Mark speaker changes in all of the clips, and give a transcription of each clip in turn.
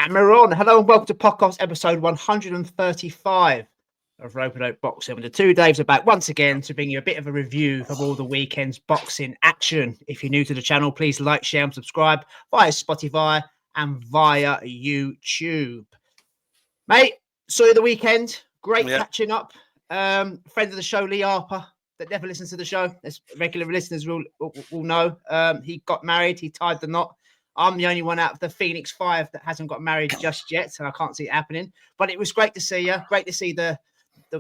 Speaker 1: And we're on. Hello and welcome to podcast episode 135 of Rope Boxing. The 2 Daves are back once again to bring you a bit of a review of all the weekend's boxing action. If you're new to the channel, please like, share and subscribe via Spotify and via YouTube. Mate, saw you the weekend. Great catching up. Friend of the show, Lee Harper, that never listens to the show, as regular listeners will know. He got married. He tied the knot. I'm the only one out of the Phoenix Five that hasn't got married just yet, and I can't see it happening. But it was great to see you. Great to see the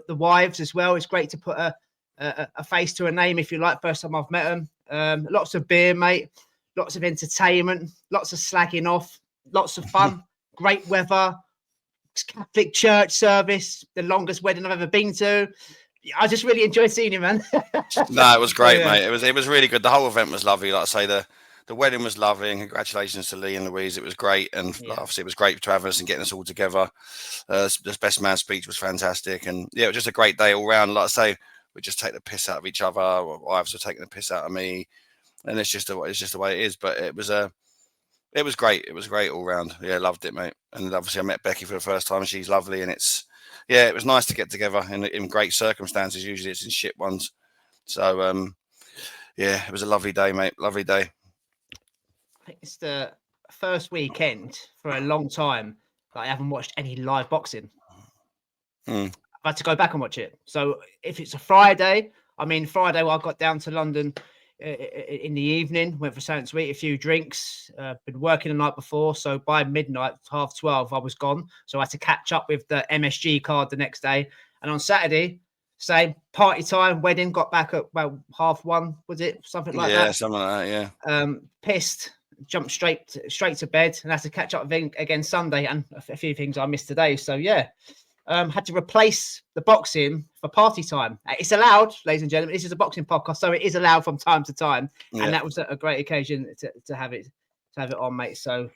Speaker 1: wives as well. It's great to put a face to a name, if you like. First time I've met them. Lots of beer, mate. Lots of entertainment. Lots of slagging off. Lots of fun. Great weather. Catholic church service. The longest wedding I've ever been to. I just really enjoyed seeing you, man.
Speaker 2: No, it was great, mate. It was really good. The whole event was lovely. Like I say, the wedding was lovely, and congratulations to Lee and Louise. It was great, and obviously it was great to have us and getting us all together. The best man speech was fantastic, and it was just a great day all round. Like I say, we just take the piss out of each other. Wives were taking the piss out of me, and it's just the way it is. But it was great. It was great all round. Yeah, loved it, mate. And obviously I met Becky for the first time. She's lovely, and it was nice to get together in great circumstances. Usually it's in shit ones. So it was a lovely day, mate. Lovely day.
Speaker 1: I think it's the first weekend for a long time that I haven't watched any live boxing. I've had to go back and watch it. So if it's a Friday, Friday I got down to London in the evening, went for something to eat, a few drinks, been working the night before. So by midnight, 12:30, I was gone. So I had to catch up with the MSG card the next day. And on Saturday, same party time, wedding, got back at about 1:30, was it? Something like that.
Speaker 2: Yeah, something like that, yeah.
Speaker 1: Pissed. Jumped straight to bed and had to catch up again Sunday, and a few things I missed today. So had to replace the boxing for party time. It's allowed, ladies and gentlemen. This is a boxing podcast, so it is allowed from time to time. And that was a great occasion to have it on, mate. So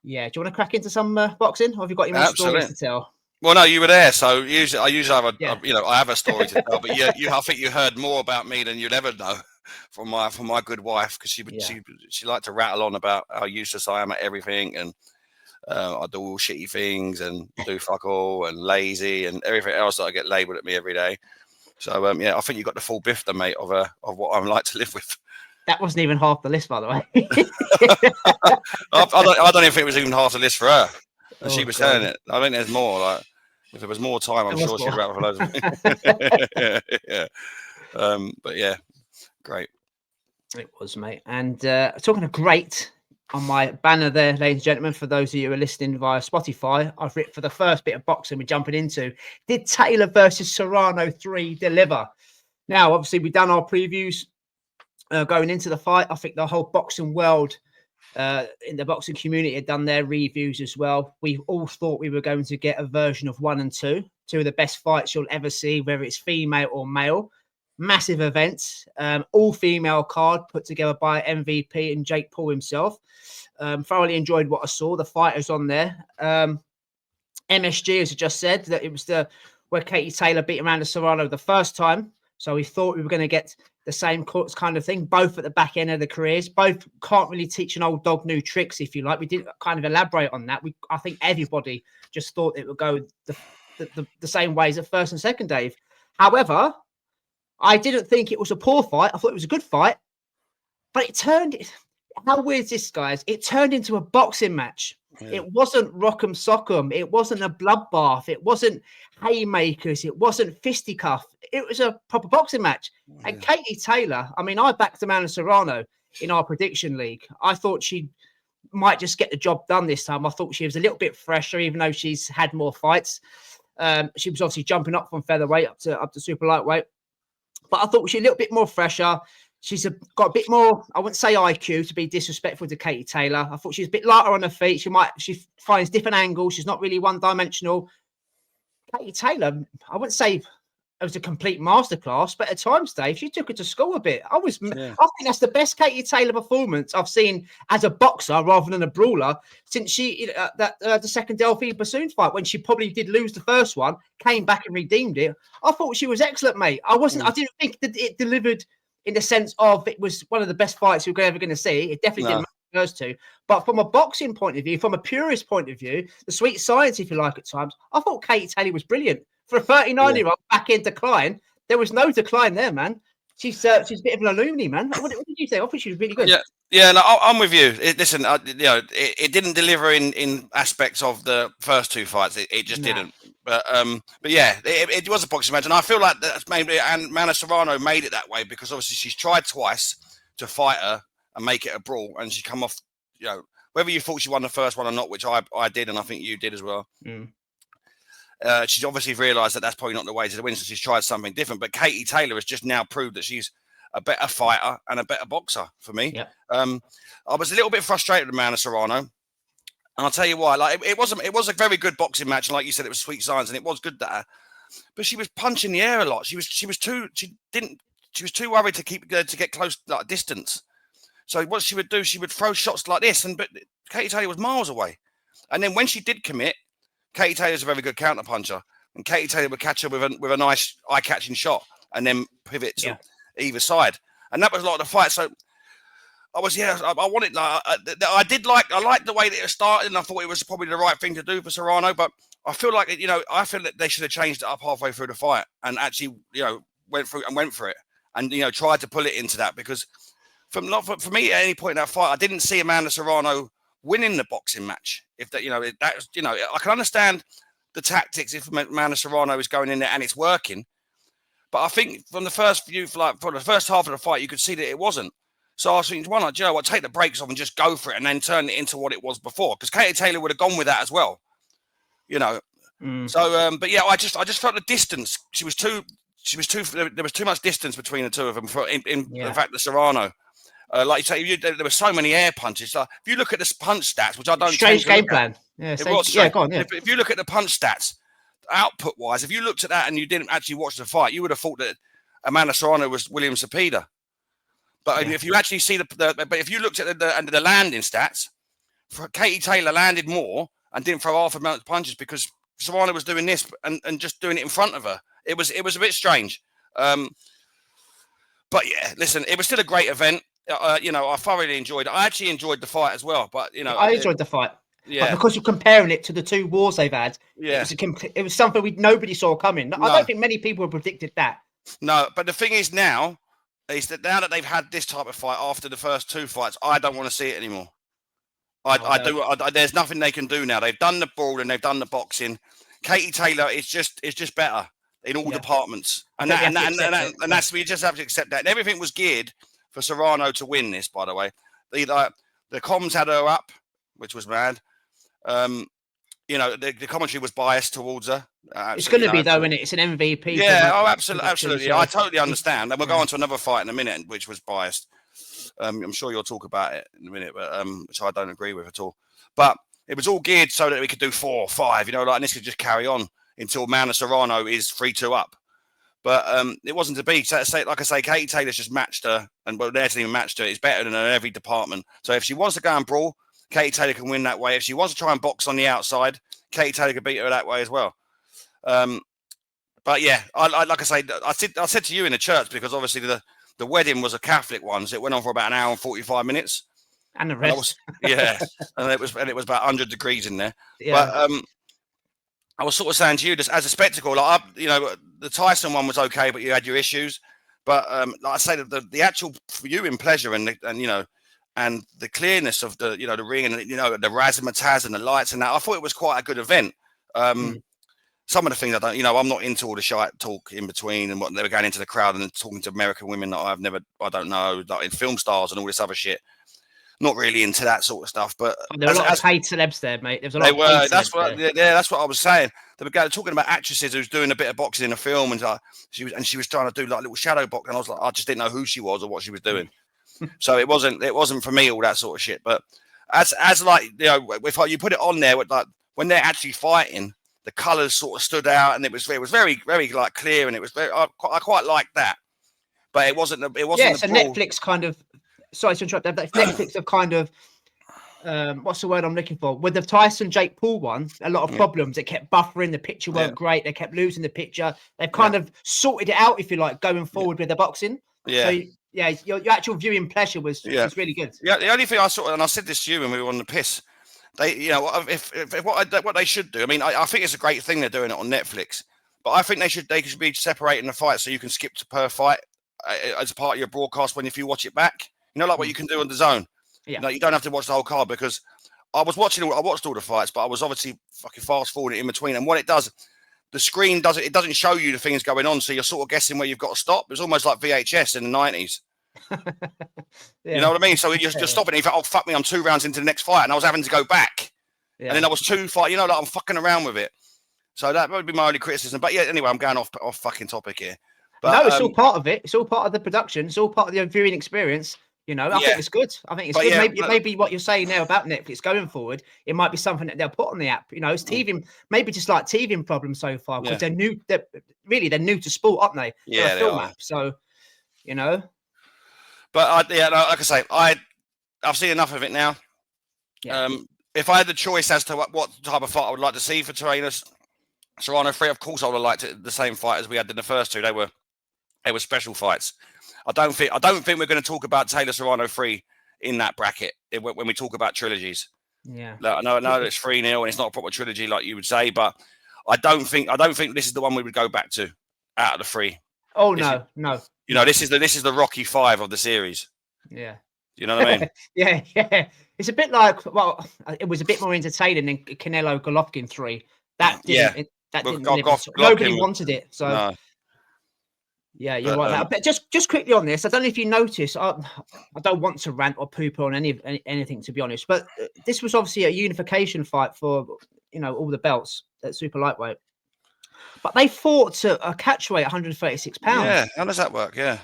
Speaker 1: do you want to crack into some boxing, or have you got any more stories to tell?
Speaker 2: Well, no, you were there, so I usually have I have a story to tell, but I think you heard more about me than you'd ever know from my good wife, because she liked to rattle on about how useless I am at everything, and I do all shitty things and do fuck all and lazy and everything else that I get labelled at me every day. So I think you got the full biff, then, mate, of what I'm like to live with.
Speaker 1: That wasn't even half the list, by the way.
Speaker 2: I don't even think it was even half the list for her. She was saying it. I think there's more. Like, if there was more time, I'm sure she'd rattle for loads of things. But yeah, great.
Speaker 1: It was, mate. And talking of great, on my banner there, ladies and gentlemen, for those of you who are listening via Spotify, I've written for the first bit of boxing we're jumping into. Did Taylor versus Serrano 3 deliver? Now, obviously, we've done our previews going into the fight. I think the whole boxing world, in the boxing community, had done their reviews as well. We all thought we were going to get a version of 1 and 2 of the best fights you'll ever see, whether it's female or male. Massive events, all female card put together by MVP and Jake Paul himself. Thoroughly enjoyed what I saw. The fighters on there. MSG, as I just said, that it was where Katie Taylor beat Amanda Serrano the first time. So we thought we were going to get the same kind of thing, both at the back end of the careers. Both can't really teach an old dog new tricks, if you like. We didn't kind of elaborate on that. I think everybody just thought it would go the same ways at first and second, Dave. However, I didn't think it was a poor fight. I thought it was a good fight. But how weird is this, guys? It turned into a boxing match. Yeah. It wasn't rock'em sock'em. It wasn't a bloodbath. It wasn't haymakers. It wasn't fisticuff. It was a proper boxing match. Yeah. And Katie Taylor, I backed Amanda Serrano in our prediction league. I thought she might just get the job done this time. I thought she was a little bit fresher, even though she's had more fights. She was obviously jumping up from featherweight up to super lightweight. But I thought she was a little bit more fresher. She's got a bit more, I wouldn't say IQ to be disrespectful to Katie Taylor. I thought she was a bit lighter on her feet. She finds different angles. She's not really one-dimensional. Katie Taylor, I wouldn't say it was a complete masterclass, but at times, Dave, she took it to school a bit. I think that's the best Katie Taylor performance I've seen as a boxer rather than a brawler since the second Delphine Bassoon fight, when she probably did lose the first one, came back and redeemed it. I thought she was excellent, mate. I didn't think that it delivered in the sense of it was one of the best fights we're ever going to see. It definitely didn't first two. But from a boxing point of view, from a purist point of view, the sweet science, if you like, at times, I thought Katie Taylor was brilliant. For a 39-year-old back in decline, there was no decline there, man. She's a bit of an illuminati, man. What did you say? I thought she was really good.
Speaker 2: Yeah, no, I'm with you. Listen, it didn't deliver in aspects of the first two fights. It just didn't. But yeah, it was a boxing match, and I feel like that's maybe Amanda Serrano made it that way because obviously she's tried twice to fight her and make it a brawl, and she's come off. Whether you thought she won the first one or not, which I did, and I think you did as well. She's obviously realised that that's probably not the way to the win, so she's tried something different. But Katie Taylor has just now proved that she's a better fighter and a better boxer for me. I was a little bit frustrated with Amanda Serrano, and I'll tell you why. Like it was a very good boxing match, and like you said, it was sweet science, and it was good that. But she was punching the air a lot. She was too worried to get close like distance. So what she would do, she would throw shots like this, but Katie Taylor was miles away. And then when she did commit, Katie Taylor's a very good counter puncher, and Katie Taylor would catch her with a nice eye-catching shot, and then pivot to either side. And that was a lot of the fight. So I wanted I liked the way that it started, and I thought it was probably the right thing to do for Serrano. But I feel like I feel that they should have changed it up halfway through the fight and actually went for it and tried to pull it into that, because for me at any point in that fight I didn't see Amanda Serrano winning the boxing match. If that I can understand the tactics if Amanda Serrano is going in there and it's working, but I think from the first from the first half of the fight you could see that it wasn't. So I was thinking, why not, Joe? I'll take the brakes off and just go for it, and then turn it into what it was before. Because Katie Taylor would have gone with that as well, So, but yeah, I just felt the distance. There was too much distance between the two of them. In fact, the Serrano, like you say, there were so many air punches. So if you look at the punch stats, which I don't
Speaker 1: strange game plan. Yeah, go on. Yeah.
Speaker 2: If you look at the punch stats, output wise, if you looked at that and you didn't actually watch the fight, you would have thought that Amanda Serrano was William Zepeda. But if you actually see but if you looked at the landing stats, Katie Taylor landed more and didn't throw half amount of punches because Serrano was doing this and just doing it in front of her. It was a bit strange. But yeah, listen, it was still a great event. I thoroughly enjoyed it. I actually enjoyed the fight as well. But I
Speaker 1: enjoyed the fight. Yeah, but because you're comparing it to the two wars they've had. Yeah, it was something nobody saw coming. No. I don't think many people have predicted that.
Speaker 2: No, but the thing is now that they've had this type of fight after the first two fights, I don't want to see it anymore. There's nothing they can do now. They've done the brawl and they've done the boxing. Katie Taylor is just better in all departments, and that's we just have to accept that. And everything was geared for Serrano to win this. By the way, the comms had her up, which was mad. The commentary was biased towards her.
Speaker 1: It's going to be though, isn't it? It's an MVP.
Speaker 2: Yeah, absolutely. I totally understand. And we'll go on to another fight in a minute, which was biased. I'm sure you'll talk about it in a minute, but which I don't agree with at all. But it was all geared so that we could do 4 or 5, and this could just carry on until Amanda Serrano is 3-2 up. But it wasn't to be. So, like I say, Katie Taylor's just matched her, and their team matched her. It's better than her in every department. So if she wants to go and brawl, Katie Taylor can win that way. If she wants to try and box on the outside, Katie Taylor can beat her that way as well. But yeah, like I say, I said to you in the church, because obviously the wedding was a Catholic one, so it went on for about an hour and 45 minutes.
Speaker 1: And the rest,
Speaker 2: and it was about 100 degrees in there. Yeah. But I was sort of saying to you, just as a spectacle, the Tyson one was okay, but you had your issues. But like I say, the actual viewing pleasure and the clearness of the ring and the razzmatazz and the lights and that, I thought it was quite a good event. Some of the things I'm not into all the shite talk in between and what they were going into the crowd and talking to American women that I don't know, like in film stars and all this other shit. Not really into that sort of stuff, but
Speaker 1: there were a lot of paid celebs there, mate. There was a lot
Speaker 2: that's what I was saying. They were talking about actresses who's doing a bit of boxing in a film, and she was trying to do like little shadow box, and I was like, I just didn't know who she was or what she was doing. So it wasn't for me, all that sort of shit. But as like if you put it on there with like when they're actually fighting, the colours sort of stood out, and it was very, very like clear, and it was very. I quite liked that, but it wasn't.
Speaker 1: Yeah, it's a Netflix kind of. Sorry to interrupt. Netflix have kind of what's the word I'm looking for? With the Tyson Jake Paul one, a lot of problems. It kept buffering. The picture weren't great. They kept losing the picture. They've kind of sorted it out, if you like, going forward with the boxing.
Speaker 2: Yeah.
Speaker 1: So yeah, your actual viewing pleasure was really good.
Speaker 2: Yeah, the only thing I saw, and I said this to you when we were on the piss, they, if what they should do. I mean, I think it's a great thing they're doing it on Netflix, but I think they should be separating the fight so you can skip to per fight as part of your broadcast if you watch it back. Like what you can do on DAZN.
Speaker 1: Yeah.
Speaker 2: You don't have to watch the whole card, because I watched all the fights, but I was obviously fucking fast forwarding in between. And what it does, the screen doesn't show you the things going on, so you're sort of guessing where you've got to stop. It's almost like VHS in the 90s. You know what I mean? So you're stopping. You think, oh fuck me, I'm 2 rounds into the next fight, and I was having to go back, and then I was 2 fight. Like I'm fucking around with it. So that would be my only criticism. But yeah, anyway, I'm going off fucking topic here. But,
Speaker 1: no, it's all part of it. It's all part of the production. It's all part of the viewing experience. I think it's good. I think it's good.
Speaker 2: Yeah,
Speaker 1: maybe what you're saying now about Netflix going forward, it might be something that they'll put on the app. It's TV, maybe just like TV problem so far, because they're new. They're new to sport, aren't they?
Speaker 2: Yeah,
Speaker 1: they're a film app. So,
Speaker 2: But like I say, I've seen enough of it now. Yeah. If I had the choice as to what type of fight I would like to see for Serrano 3, of course I would have liked the same fight as we had in the first 2. They were special fights. I don't think we're going to talk about Taylor Serrano 3 in that bracket when we talk about trilogies.
Speaker 1: Yeah.
Speaker 2: I know it's 3-0 and it's not a proper trilogy like you would say, but I don't think this is the one we would go back to out of the 3.
Speaker 1: Oh no.
Speaker 2: This is the Rocky 5 of the series.
Speaker 1: Yeah.
Speaker 2: You know what I mean?
Speaker 1: yeah. It's a bit like, it was a bit more entertaining than Canelo Golovkin 3. That didn't. Nobody wanted it. So. No. Yeah, you're right. But just quickly on this, I don't know if you noticed. I don't want to rant or poo-poo on anything, to be honest. But this was obviously a unification fight for all the belts at super lightweight. But they fought to a catchweight, 136 pounds.
Speaker 2: Yeah, how does that work? Yeah.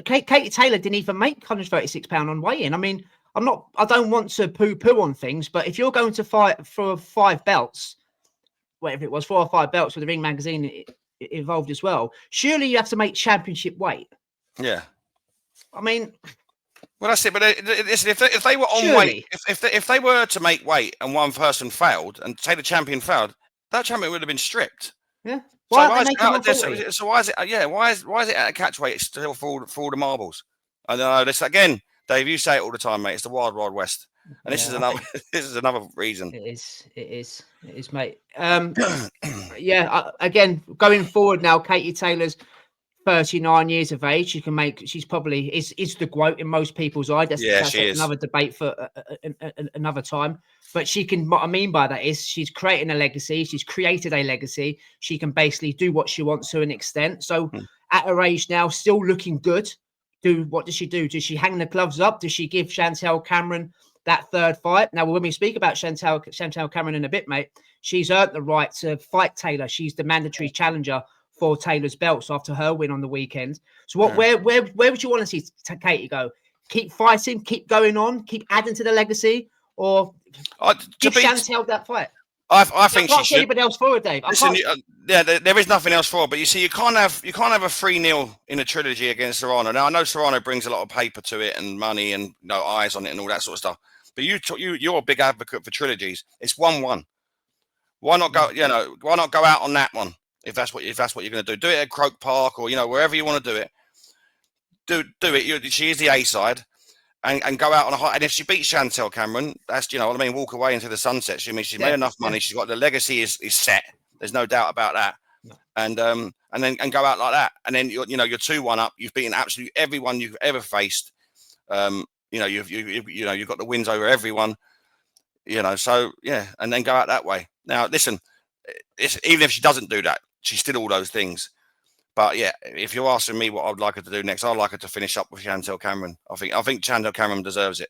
Speaker 1: Katie Taylor didn't even make 136 pound on weigh-in. I mean, I don't want to poo-poo on things, but if you're going to fight for 5 belts, whatever it was, 4 or 5 belts with the Ring Magazine involved as well, surely you have to make championship weight.
Speaker 2: Yeah.
Speaker 1: I mean,
Speaker 2: well, that's it. But if they were on weight, if they were to make weight and one person failed, and say the champion failed, that champion would have been stripped.
Speaker 1: Yeah.
Speaker 2: So why is it? Yeah. Why is it at a catch weight still for all the marbles? I know this again, Dave. You say it all the time, mate. It's the wild, wild west, and this is another. This is another reason.
Speaker 1: It is, mate. Again, going forward now, Katie Taylor's 39 years of age. She's probably is the GOAT in most people's eyes. That's another debate for another time. But what I mean by that is she's creating a legacy. She's created a legacy. She can basically do what she wants to an extent. So at her age now, still looking good. What does she do? Does she hang the gloves up? Does she give Chantelle Cameron that 3rd fight? Now, when we speak about Chantelle Cameron in a bit, mate, she's earned the right to fight Taylor. She's the mandatory challenger for Taylor's belts after her win on the weekend. So where would you want to see Katie go? Keep fighting, keep going on, keep adding to the legacy, or give Chantelle that fight?
Speaker 2: I think she should.
Speaker 1: Anybody else forward, Dave?
Speaker 2: Listen, there is nothing else forward. But you see, you can't have a 3-0 in a trilogy against Serrano. Now I know Serrano brings a lot of paper to it and money and eyes on it and all that sort of stuff. But you're a big advocate for trilogies. It's 1-1. Why not go? Why not go out on that one? If that's what you're going to do, do it at Croke Park or wherever you want to do it. Do it. She is the A side, and go out on a high. And if she beats Chantelle Cameron, that's what I mean. Walk away into the sunset. She's made enough money. She's got the legacy is set. There's no doubt about that. No. And then go out like that. And then you're 2-1 up. You've beaten absolutely everyone you've ever faced. You've got the wins over everyone. So yeah, and then go out that way. Now listen, even if she doesn't do that, she's still all those things. But yeah, if you're asking me what I'd like her to do next, I'd like her to finish up with Chantelle Cameron. I think Chantelle Cameron deserves it.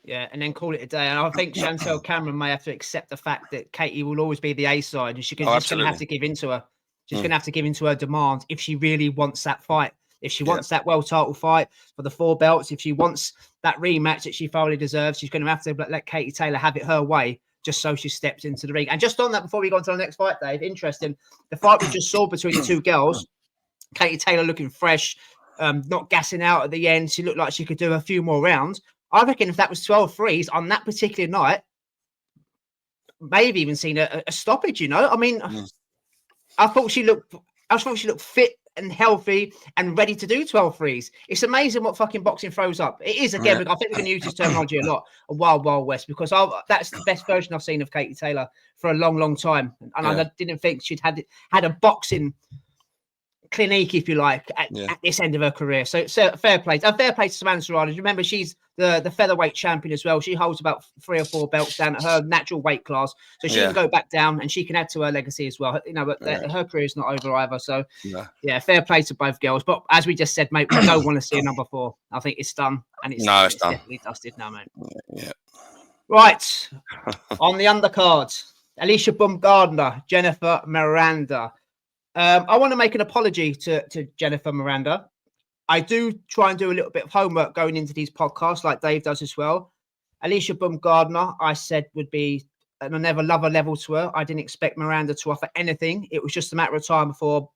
Speaker 1: Yeah, and then call it a day. And I think Chantelle Cameron may have to accept the fact that Katie will always be the A side, and she's going to have to give into her. She's going to have to give into her demand if she really wants that fight. If she wants that world title fight for the 4 belts, if she wants that rematch that she thoroughly deserves, she's going to have to let Katie Taylor have it her way, just so she steps into the ring. And just on that, before we go on to the next fight, Dave, interesting, the fight we just saw between the 2 girls, Katie Taylor looking fresh, not gassing out at the end. She looked like she could do a few more rounds. I reckon if that was 12 threes on that particular night, maybe even seen a stoppage, I mean, I thought she looked fit and healthy and ready to do 12 threes. It's amazing what fucking boxing throws up. It is, again, I think we can use this terminology a lot, a wild, wild west, because that's the best version I've seen of Katie Taylor for a long, long time. And I didn't think she'd had a boxing clinique, if you like, at this end of her career. So fair play. Fair play to Amanda Serrano. Remember, she's the featherweight champion as well. She holds about 3 or 4 belts down at her natural weight class, so she can go back down and she can add to her legacy as well. You know, but her career is not over either. So fair play to both girls. But as we just said, mate, we don't want to see a number 4. I think it's done, and it's done. Definitely dusted now, mate.
Speaker 2: Yeah.
Speaker 1: Right. On the undercard, Alycia Baumgardner, Jennifer Miranda. I want to make an apology to Jennifer Miranda. I do try and do a little bit of homework going into these podcasts, like Dave does as well. Alycia Baumgardner, I said, would be an another lover level to her. I didn't expect Miranda to offer anything. It was just a matter of time before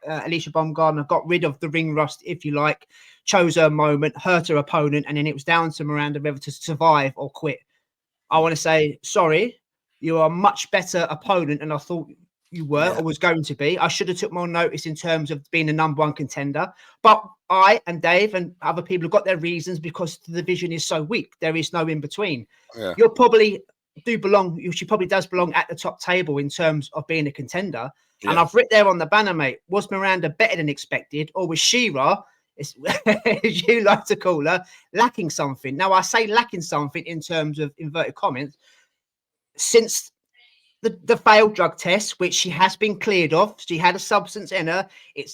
Speaker 1: Alycia Baumgardner got rid of the ring rust, if you like, chose her moment, hurt her opponent, and then it was down to Miranda whether to survive or quit. I want to say, sorry, you are a much better opponent than I thought you were or was going to be. I should have took more notice in terms of being the number 1 contender. But I and Dave and other people have got their reasons because the division is so weak. There is no in between. Yeah. She probably does belong at the top table in terms of being a contender. Yeah. And I've written there on the banner, mate, was Miranda better than expected, or was Sheeraz, as you like to call her, lacking something? Now, I say lacking something in terms of inverted comments. Since the failed drug test, which she has been cleared of, she had a substance in her.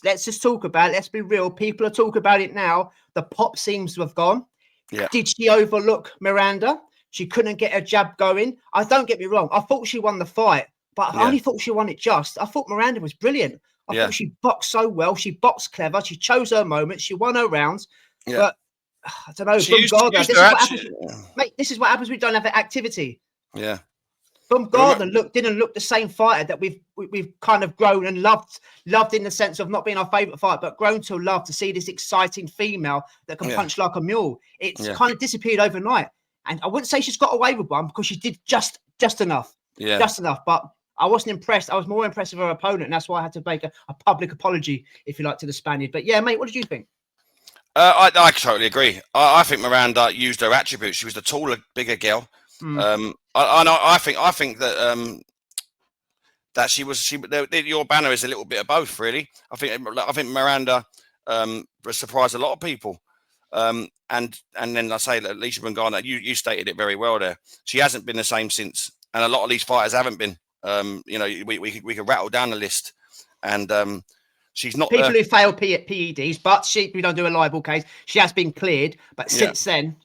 Speaker 1: Let's just talk about it. Let's be real. People are talking about it now. The pop seems to have gone. Yeah. Did she overlook Miranda? She couldn't get her jab going. Don't get me wrong. I thought she won the fight, but I only thought she won it just. I thought Miranda was brilliant. I thought she boxed so well. She boxed clever. She chose her moments. She won her rounds. Yeah. But I don't know. This is what happens. We don't have the activity.
Speaker 2: Yeah.
Speaker 1: Baumgardner didn't look the same fighter that we've kind of grown and loved in the sense of not being our favourite fight, but grown to love to see this exciting female that can punch like a mule. It's kind of disappeared overnight. And I wouldn't say she's got away with one because she did just enough. Yeah. Just enough. But I wasn't impressed. I was more impressed with her opponent. And that's why I had to make a public apology, if you like, to the Spaniard. But yeah, mate, what did you think?
Speaker 2: I totally agree. I think Miranda used her attributes. She was the taller, bigger girl. I think that your banner is a little bit of both, really. I think Miranda surprised a lot of people, and then I say that Alycia Baumgardner, you stated it very well there. She hasn't been the same since, and a lot of these fighters haven't been. We could rattle down the list, and she's not
Speaker 1: people who failed PEDs, but we don't do a libel case. She has been cleared, but since then,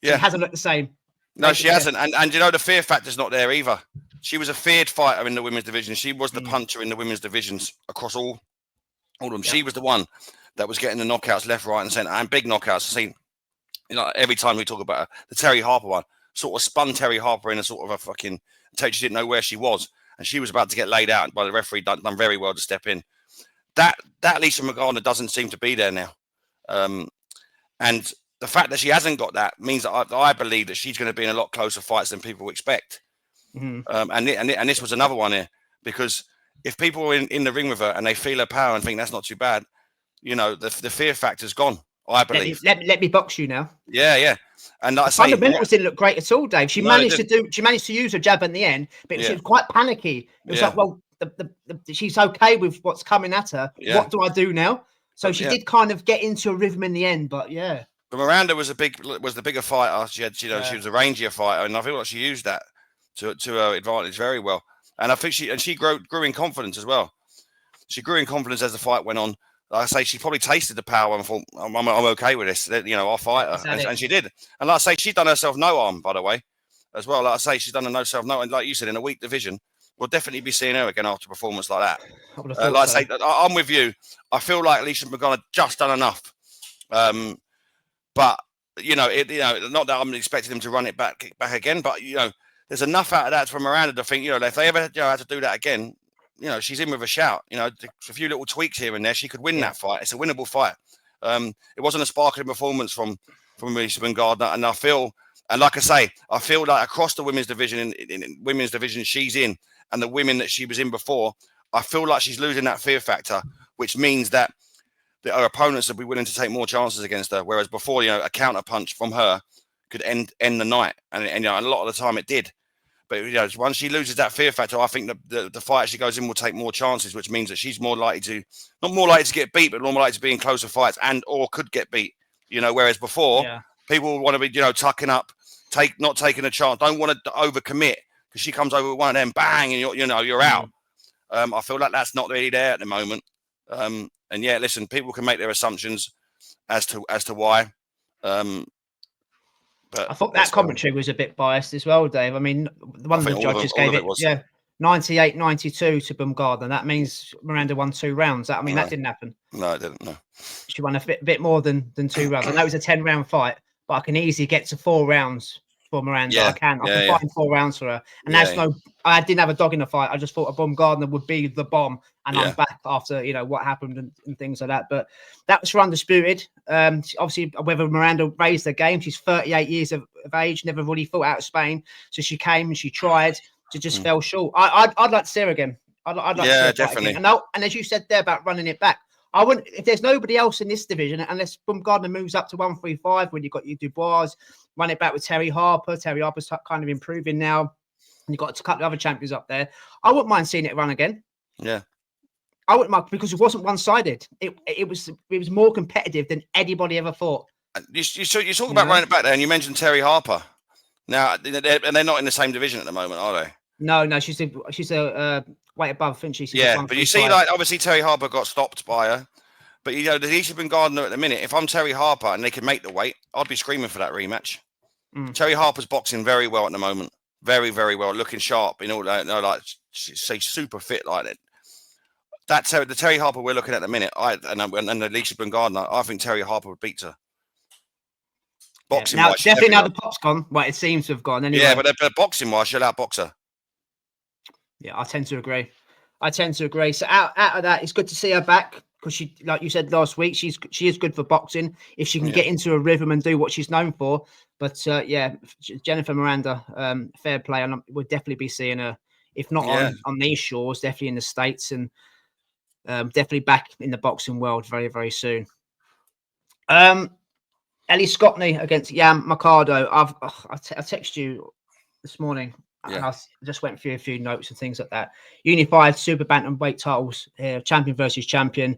Speaker 1: she hasn't looked the same.
Speaker 2: No, she hasn't. And you know, the fear factor's not there either. She was a feared fighter in the women's division. She was the puncher in the women's divisions across all of them. Yeah. She was the one that was getting the knockouts left, right, and centre, and big knockouts. I've seen, every time we talk about her, the Terry Harper one, sort of spun Terry Harper in a sort of a fucking, she didn't know where she was, and she was about to get laid out by the referee. Done very well to step in. That Alycia Baumgardner doesn't seem to be there now, and the fact that she hasn't got that means that I believe that she's going to be in a lot closer fights than people expect. Mm-hmm. And this was another one here, because if people are in the ring with her and they feel her power and think that's not too bad, the fear factor's gone. I believe.
Speaker 1: Let me box you now.
Speaker 2: Yeah. And like
Speaker 1: fundamentals didn't look great at all, Dave. She managed to use her jab in the end, but she was quite panicky. It was like, well, she's okay with what's coming at her. Yeah. What do I do now? So she did kind of get into a rhythm in the end, but yeah.
Speaker 2: But Miranda was the bigger fighter. She had, she was a rangier fighter, and I feel like she used that to her advantage very well. And I think she grew in confidence as well. She grew in confidence as the fight went on. Like I say, she probably tasted the power and thought, I'm okay with this. I'll fight her, and she did. And like I say, she's done herself no harm, by the way, as well. Like I say, she's done herself no, and like you said, in a weak division, we'll definitely be seeing her again after a performance like that. I say, I'm with you. I feel like Alycia Baumgardner just done enough. But not that I'm expecting them to run it back again, but there's enough out of that for Miranda to think, if they ever had to do that again, she's in with a shout. A few little tweaks here and there, she could win that fight. It's a winnable fight. It wasn't a sparkling performance from Alycia Baumgardner, and I feel like across the women's division, in women's division she's in, and the women that she was in before, I feel like she's losing that fear factor which means that her opponents will be willing to take more chances against her. Whereas before, a counter punch from her could end the night, and a lot of the time it did. But once she loses that fear factor, I think the fight she goes in will take more chances, which means that she's not more likely to get beat, but more likely to be in closer fights or could get beat. Whereas before, people want to be tucking up, not taking a chance, don't want to overcommit because she comes over with one of them, bang, and you're out. I feel like that's not really there at the moment. And yeah, listen, people can make their assumptions as to why. But
Speaker 1: I thought that commentary was a bit biased as well, Dave. I mean, one of the judges gave it 98-92 to Baumgardner. That means Miranda won 2 rounds. That didn't happen.
Speaker 2: No, it didn't. No,
Speaker 1: she won a bit more than 2 rounds. I know it was a 10-round fight, but I can easily get to 4 rounds for Miranda.
Speaker 2: Yeah.
Speaker 1: I can find 4 rounds for her. And I didn't have a dog in the fight. I just thought a Baumgardner would be the bomb. And I'm back after, what happened and things like that. But that was for undisputed. Obviously, whether Miranda raised her game, she's 38 years of age, never really fought out of Spain. So she came and she tried. She just fell short. I'd like to see her again. I'd like to see her
Speaker 2: definitely.
Speaker 1: Again. And as you said there about running it back, I wouldn't, if there's nobody else in this division, unless Baumgardner moves up to 135, when you've got your Dubois, run it back with Terry Harper. Terry Harper's kind of improving now. And you've got a couple of other champions up there. I wouldn't mind seeing it run again.
Speaker 2: Yeah.
Speaker 1: I wouldn't mind, because it wasn't one-sided. It was more competitive than anybody ever thought.
Speaker 2: You talk about running it back there, and you mentioned Terry Harper. Now, they're not in the same division at the moment, are they?
Speaker 1: No, she's a weight above, isn't she?
Speaker 2: But you see, like, obviously Terry Harper got stopped by her. But, the Alycia Baumgardner at the minute, if I'm Terry Harper and they can make the weight, I'd be screaming for that rematch. Terry Harper's boxing very well at the moment. Very, very well. Looking sharp. She's super fit like that. The Terry Harper we're looking at the minute, and Alycia Baumgardner, I think Terry Harper would beat her. Boxing wise,
Speaker 1: definitely now the pop's gone. Well, it seems to have gone anyway.
Speaker 2: Yeah, but boxing wise, she'll outbox her.
Speaker 1: Yeah, I tend to agree. So out of that, it's good to see her back, because she, like you said last week, she is good for boxing if she can get into a rhythm and do what she's known for. But Jennifer Miranda, fair play, and we'll definitely be seeing her, if not on these shores, definitely in the States, and definitely back in the boxing world very, very soon. Ellie Scotney against Jan Mercado. I texted you this morning. And I just went through a few notes and things like that. Unified super bantamweight titles, champion versus champion.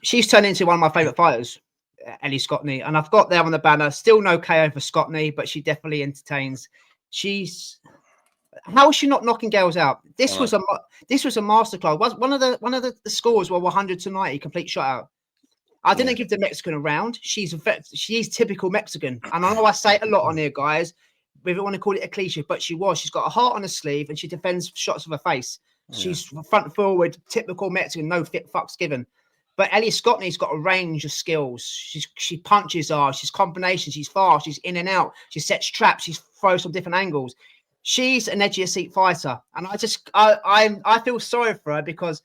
Speaker 1: She's turned into one of my favourite fighters, Ellie Scotney, and I've got there on the banner. Still no KO for Scotney, but she definitely entertains. How is she not knocking girls out? This was a masterclass. One of the scores were 100-90, complete shutout. I didn't give the Mexican a round. She's typical Mexican, and I know I say it a lot on here, guys. We don't want to call it a cliche, but she's got a heart on her sleeve, and she defends shots of her face. She's front forward, typical Mexican, no fucks given. But Ellie Scotney's got a range of skills. She punches hard, she's combinations, she's fast, she's in and out, she sets traps, she throws from different angles. She's an edge of your seat fighter, and I feel sorry for her, because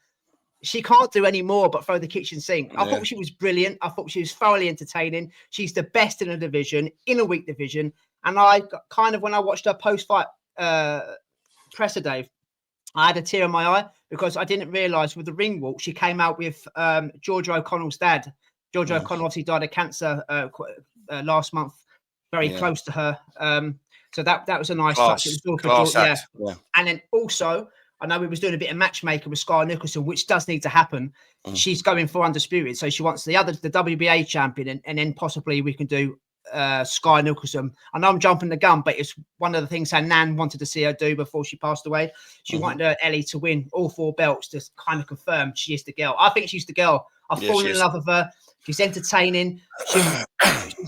Speaker 1: she can't do any more but throw the kitchen sink. I thought she was brilliant. I thought she was thoroughly entertaining. She's the best in a division, in a weak division. And I kind of, when I watched her post-fight presser, Dave, I had a tear in my eye, because I didn't realise with the ring walk, she came out with Georgia O'Connell's dad. Georgia O'Connell obviously died of cancer last month, very close to her. So that was a nice touch. It was all for And then also, I know we was doing a bit of matchmaking with Sky Nicholson, which does need to happen. She's going for undisputed, so she wants the WBA champion, and then possibly we can do Sky Nicholson. I know I'm jumping the gun, but it's one of the things her nan wanted to see her do before she passed away. She wanted Ellie to win all 4 belts to kind of confirm she is the girl. I think she's the girl. I've fallen in love with her. She's entertaining. She's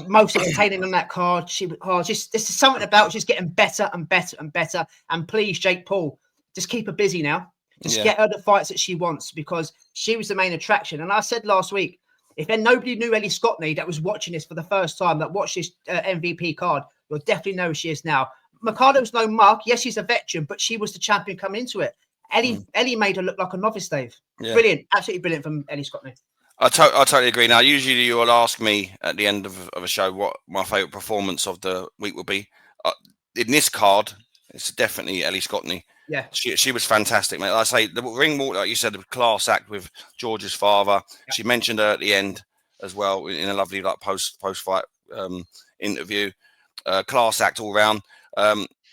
Speaker 1: most entertaining on that card. This is something about she's getting better and better and better. And please, Jake Paul, just keep her busy now. Just get her the fights that she wants, because she was the main attraction. And I said last week, if then nobody knew Ellie Scotney that was watching this for the first time, that watched this MVP card, you'll definitely know who she is now. Mercado's no mug. Yes, she's a veteran, but she was the champion coming into it. Ellie made her look like a novice, Dave. Brilliant. Absolutely brilliant from Ellie Scotney. I
Speaker 2: totally agree. Now, usually you will ask me at the end of a show what my favourite performance of the week will be. In this card, it's definitely Ellie Scotney.
Speaker 1: Yeah.
Speaker 2: She was fantastic, mate. Like I say, the ring walk, like you said, the class act with George's father. Yeah. She mentioned her at the end as well in a lovely like post fight interview. Class act all round.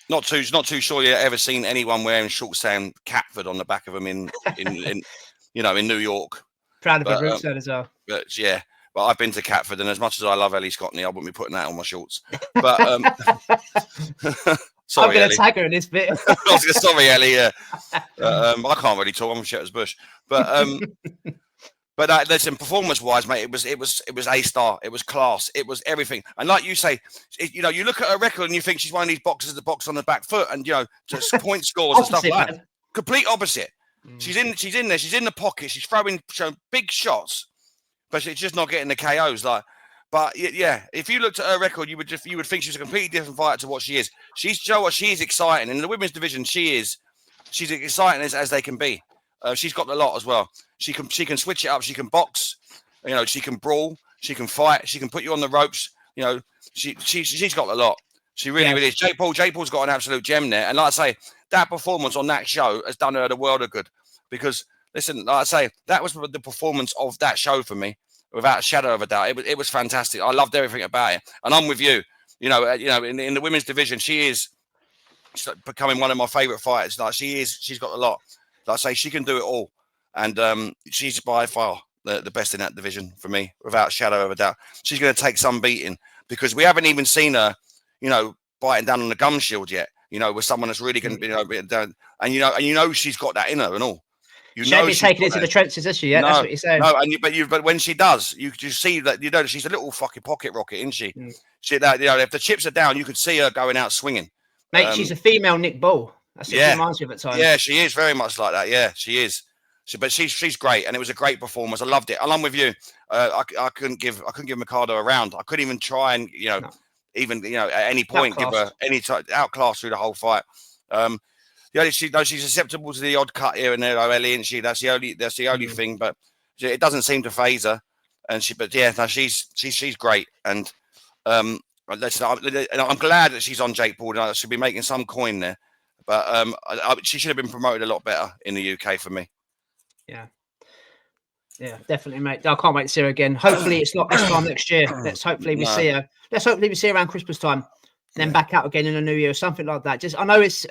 Speaker 2: Not too sure you've ever seen anyone wearing short Sam Catford on the back of them in New York.
Speaker 1: Proud of her roots there as well.
Speaker 2: But yeah. But I've been to Catford, and as much as I love Ellie Scotney, I wouldn't be putting that on my shorts. But
Speaker 1: sorry, I'm going to tag her in this bit.
Speaker 2: Sorry, Ellie. Yeah, I can't really talk. I'm Sheeraz Bush. But listen, performance-wise, mate, it was A star. It was class. It was everything. And like you say, you look at her record and you think she's one of these boxers that box on the back foot, and just point scores and stuff like that. Complete opposite. She's in there. She's in the pocket. She's throwing big shots. But she's just not getting the KOs. But yeah, if you looked at her record, you would think she was a completely different fighter to what she is. She is exciting in the women's division. She's exciting as they can be. She's got a lot as well. She can switch it up. She can box. She can brawl. She can fight. She can put you on the ropes. She's got a lot. She really is. Jake Paul's got an absolute gem there. And like I say, that performance on that show has done her the world of good because. Listen, like I say, that was the performance of that show for me, without a shadow of a doubt. It was fantastic. I loved everything about it, and I'm with you. In the women's division, she's becoming one of my favourite fighters. She's got a lot. Like I say, she can do it all, and she's by far the best in that division for me, without a shadow of a doubt. She's going to take some beating because we haven't even seen her, biting down on the gum shield yet. With someone that's really going to be down, and she's got that in her and all.
Speaker 1: She won't be taking it to the trenches, is she? Yeah, that's what you're saying.
Speaker 2: No, but when she does, you just see that she's a little fucking pocket rocket, isn't she? She if the chips are down, you could see her going out swinging.
Speaker 1: Mate, she's a female Nick Bull. That's what she reminds me of at times.
Speaker 2: Yeah, she is very much like that. Yeah, she is. But she's great, and it was a great performance. I loved it. And I'm with you. I couldn't give Mercado a round. I couldn't even try and even at any point give her any outclass through the whole fight. She's susceptible to the odd cut here and there, Ellie, and that's the only thing. But it doesn't seem to phase her. And she's great. And I'm glad that she's on Jake Paul. I should be making some coin there, but she should have been promoted a lot better in the UK for me.
Speaker 1: Yeah, definitely, mate. I can't wait to see her again. Hopefully, it's not this time next year. Let's hopefully we see her. Let's hopefully we see her around Christmas time, then back out again in the new year or something like that. I know it's.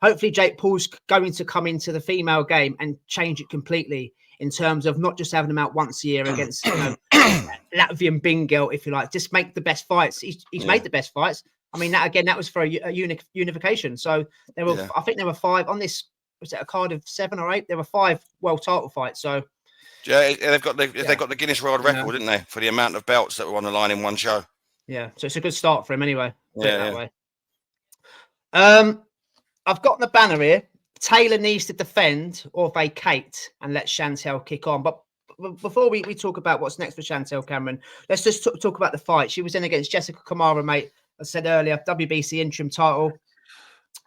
Speaker 1: Hopefully, Jake Paul's going to come into the female game and change it completely in terms of not just having them out once a year against Latvian Bingel, if you like. Just make the best fights. He's made the best fights. I mean, that was for a unification. So there were, I think there were 5 on this. Was it a card of 7 or 8? There were 5 world title fights. So
Speaker 2: they've got the Guinness World Record, didn't they, for the amount of belts that were on the line in one show?
Speaker 1: Yeah, so it's a good start for him anyway. That way. I've got the banner here. Taylor needs to defend or vacate and let Chantelle kick on. But before we talk about what's next for Chantelle, Cameron, let's just talk about the fight. She was in against Jessica Kamara, mate. I said earlier, WBC interim title.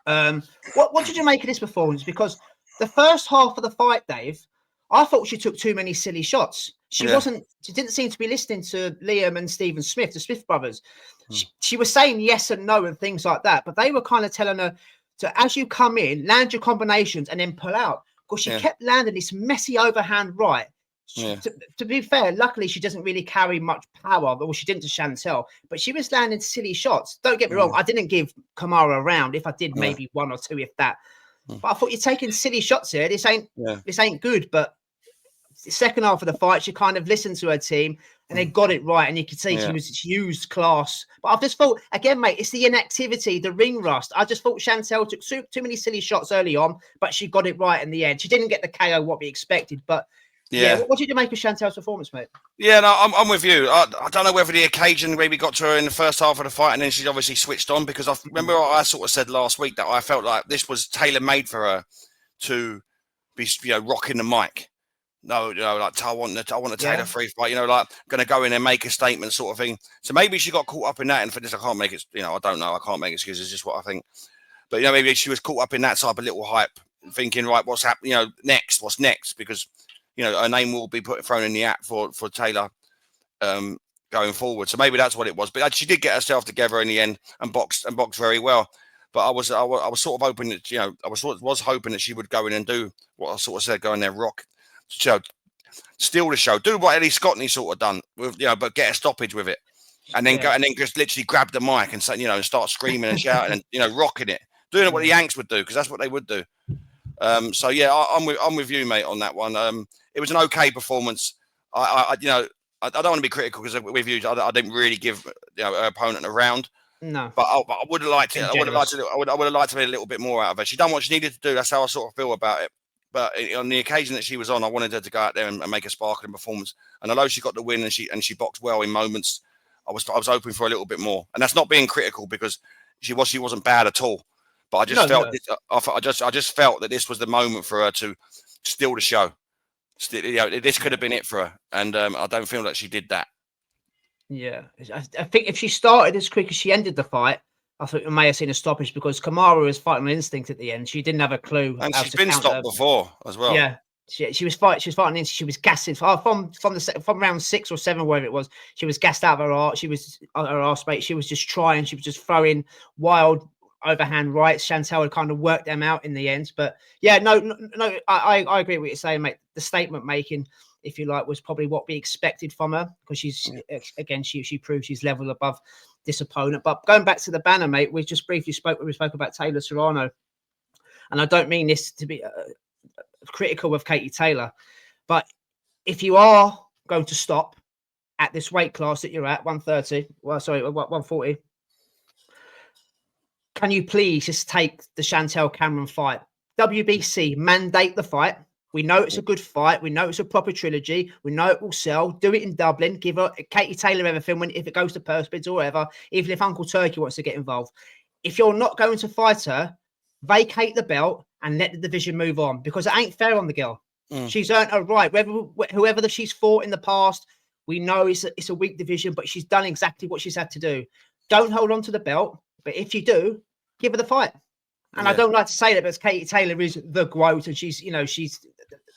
Speaker 1: What did you make of this performance? Because the first half of the fight, Dave, I thought she took too many silly shots. She didn't seem to be listening to Liam and Stephen Smith, the Smith brothers. She was saying yes and no and things like that, but they were kind of telling her, so as you come in, land your combinations and then pull out. Because she kept landing this messy overhand right. To be fair, luckily she doesn't really carry much power, or she didn't to Chantelle, but she was landing silly shots. Don't get me wrong, I didn't give Kamara a round. If I did, maybe 1 or 2, if that. But I thought you're taking silly shots here. This ain't good. But the second half of the fight, she kind of listened to her team and they got it right. And you could see she used class. But I just thought, again, mate, it's the inactivity, the ring rust. I just thought Chantelle took too many silly shots early on, but she got it right in the end. She didn't get the KO what we expected, but what did you make of Chantelle's performance, mate? Yeah, no,
Speaker 2: I'm with you. I don't know whether the occasion maybe got to her in the first half of the fight and then she's obviously switched on, because I remember I sort of said last week that I felt like this was tailor-made for her to be, rocking the mic. No, like I want to Taylor free fight, like going to go in and make a statement sort of thing. So maybe she got caught up in that, and for this I can't make it, I don't know. I can't make excuses, it's just what I think. But, maybe she was caught up in that type of little hype, thinking, right, what's happening, what's next? Because, her name will be thrown in the hat for Taylor going forward. So maybe that's what it was. But she did get herself together in the end and boxed very well. But I was sort of hoping that, I was hoping that she would go in and do what I sort of said, go in there, rock, steal the show, do what Ellie Scotney sort of done with, but get a stoppage with it, and then go and then just literally grab the mic and say, and start screaming and shouting and rocking it, doing what the Yanks would do, because that's what they would do. So yeah, I'm with you, mate, on that one. It was an okay performance. I don't want to be critical because with you, I didn't really give her opponent a round.
Speaker 1: No,
Speaker 2: but I would have liked it. I would have liked to be a little bit more out of her. She done what she needed to do. That's how I sort of feel about it. But on the occasion that she was on, I wanted her to go out there and make a sparkling performance. And although she got the win and she boxed well in moments, I was hoping for a little bit more. And that's not being critical, because she wasn't bad at all. But I just I just felt that this was the moment for her to steal the show. This could have been it for her, and I don't feel that she did that.
Speaker 1: Yeah, I think if she started as quick as she ended the fight, I thought we may have seen a stoppage, because Kamaru was fighting on instinct at the end. She didn't have a clue.
Speaker 2: And she's been stopped before as well.
Speaker 1: Yeah, she was fighting. She was fighting. She was gassing from round 6 or 7, wherever it was. She was gassed out of her arse. She was her arse, mate. She was just trying. She was just throwing wild overhand rights. Chantelle had kind of worked them out in the end. But yeah, no, I agree with what you're saying, mate. The statement making, if you like, was probably what we expected from her, because she's again, she proved she's level above this opponent. But going back to the banner, mate, we just briefly spoke about Taylor Serrano, and I don't mean this to be critical of Katie Taylor, but if you are going to stop at this weight class that you're at, 140, can you please just take the Chantelle Cameron fight? WBC, mandate the fight. We know it's a good fight. We know it's a proper trilogy. We know it will sell. Do it in Dublin. Give her Katie Taylor everything if it goes to purse bids or whatever, even if Uncle Turkey wants to get involved. If you're not going to fight her, vacate the belt and let the division move on, because it ain't fair on the girl. She's earned her right. Whoever she's fought in the past, we know it's a weak division, but she's done exactly what she's had to do. Don't hold on to the belt, but if you do, give her the fight. And I don't like to say that, because Katie Taylor is the GOAT, and she's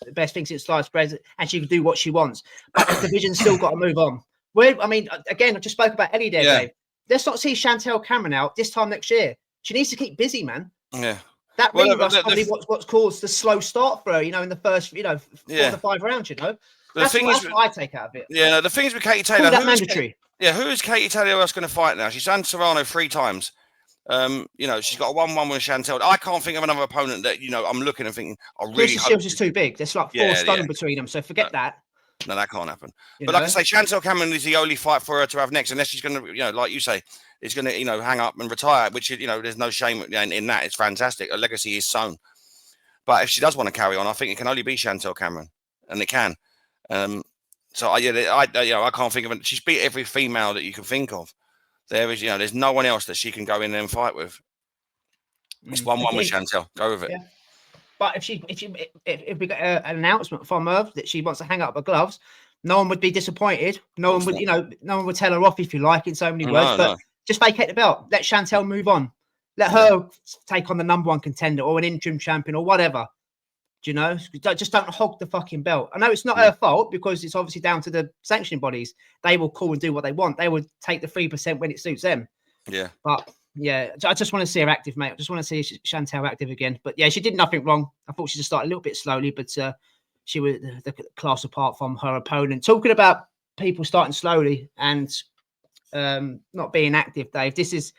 Speaker 1: the best thing since sliced bread, and she can do what she wants. But the division's still got to move on. Again, I just spoke about Ellie there, Dave. Let's not see Chantelle Cameron out this time next year. She needs to keep busy, man.
Speaker 2: Yeah.
Speaker 1: That ring rust probably what's caused the slow start for her, in the first, 4 to 5 rounds, That's what I take out of it.
Speaker 2: Yeah, no, the thing is with Katie Taylor,
Speaker 1: that mandatory.
Speaker 2: Who is Katie Taylor else going to fight now? She's done Serrano 3 times. She's got a 1-1 with Chantelle. I can't think of another opponent that I'm looking and thinking. I really hope
Speaker 1: Shields is too big. There's like 4 stone between them, so forget that.
Speaker 2: No, that can't happen. But like I say, Chantelle Cameron is the only fight for her to have next, unless she's going to, like you say, is going to, hang up and retire. Which there's no shame in that. It's fantastic. Her legacy is sown. But if she does want to carry on, I think it can only be Chantelle Cameron, and it can. So I can't think of it. She's beat every female that you can think of. There's no one else that she can go in there and fight with. It's 1-1 with Chantelle. Go with it. Yeah.
Speaker 1: But if we get an announcement from her that she wants to hang up her gloves, no one would be disappointed. No one would, no one would tell her off, if you like, in so many words. But just vacate the belt. Let Chantelle move on. Let her take on the #1 contender or an interim champion or whatever. Do you know? Just don't hog the fucking belt. I know it's not her fault, because it's obviously down to the sanctioning bodies. They will call and do what they want. They will take the 3% when it suits them. Yeah. But yeah, I just want to see her active, mate. I just want to see Chantelle active again. But yeah, she did nothing wrong. I thought she just started a little bit slowly, but she was the class apart from her opponent. Talking about people starting slowly and not being active, Dave, this is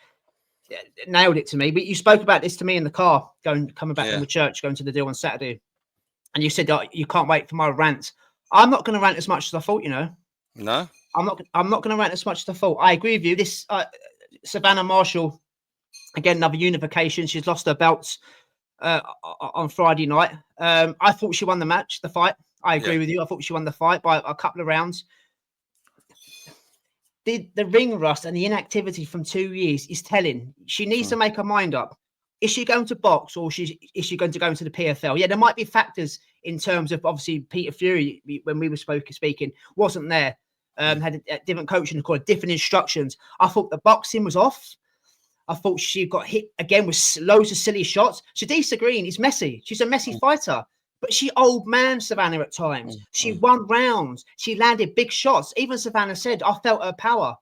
Speaker 1: nailed it to me. But you spoke about this to me in the car coming back from the church, going to the deal on Saturday. And you said you can't wait for my rant. I'm not going to rant as much as I thought,
Speaker 2: No,
Speaker 1: I'm not going to rant as much as I thought. I agree with you. This Savannah Marshall, again, another unification. She's lost her belts on Friday night. I thought she won the fight. I agree with you. I thought she won the fight by a couple of rounds. The ring rust and the inactivity from 2 years is telling. She needs to make her mind up. Is she going to box, or is she going to go into the PFL? Yeah, there might be factors in terms of, obviously, Peter Fury, when we were speaking, wasn't there. Had a different coaching, different instructions. I thought the boxing was off. I thought she got hit again with loads of silly shots. Shadisa Green is messy. She's a messy fighter, but she old man Savannah at times. She won rounds. She landed big shots. Even Savannah said, I felt her power.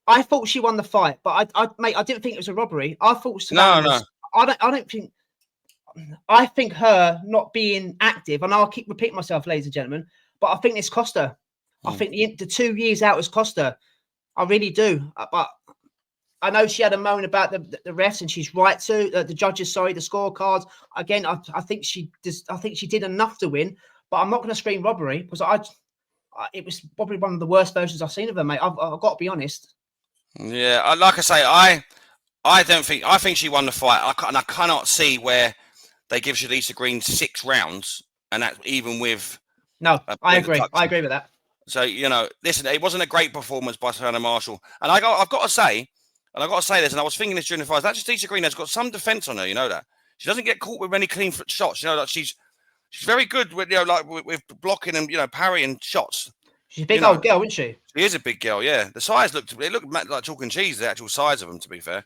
Speaker 1: I thought she won the fight, but I didn't think it was a robbery. I thought Savannah was. I don't think. I think her not being active, and I'll keep repeating myself, ladies and gentlemen, but I think it's cost her. I think the 2 years out has cost her. I really do. But I know she had a moan about the refs, and she's right to the judges. Sorry, the scorecards. Again, I think she did enough to win, but I'm not going to scream robbery because it was probably one of the worst versions I've seen of her, mate. I've got to be honest.
Speaker 2: Yeah, like I say, I think she won the fight. I cannot see where they give Alycia Green 6 rounds, and that's even with.
Speaker 1: No, I agree. I agree with that.
Speaker 2: So listen, it wasn't a great performance by Savannah Marshall, and I've got to say this, and I was thinking this during the fight. That Alycia Green has got some defense on her. You know that she doesn't get caught with many clean shots. You know that she's very good with with blocking and parrying shots.
Speaker 1: She's a big old girl, isn't she?
Speaker 2: She is a big girl, yeah. The size looked like chalk and cheese, the actual size of them, to be fair.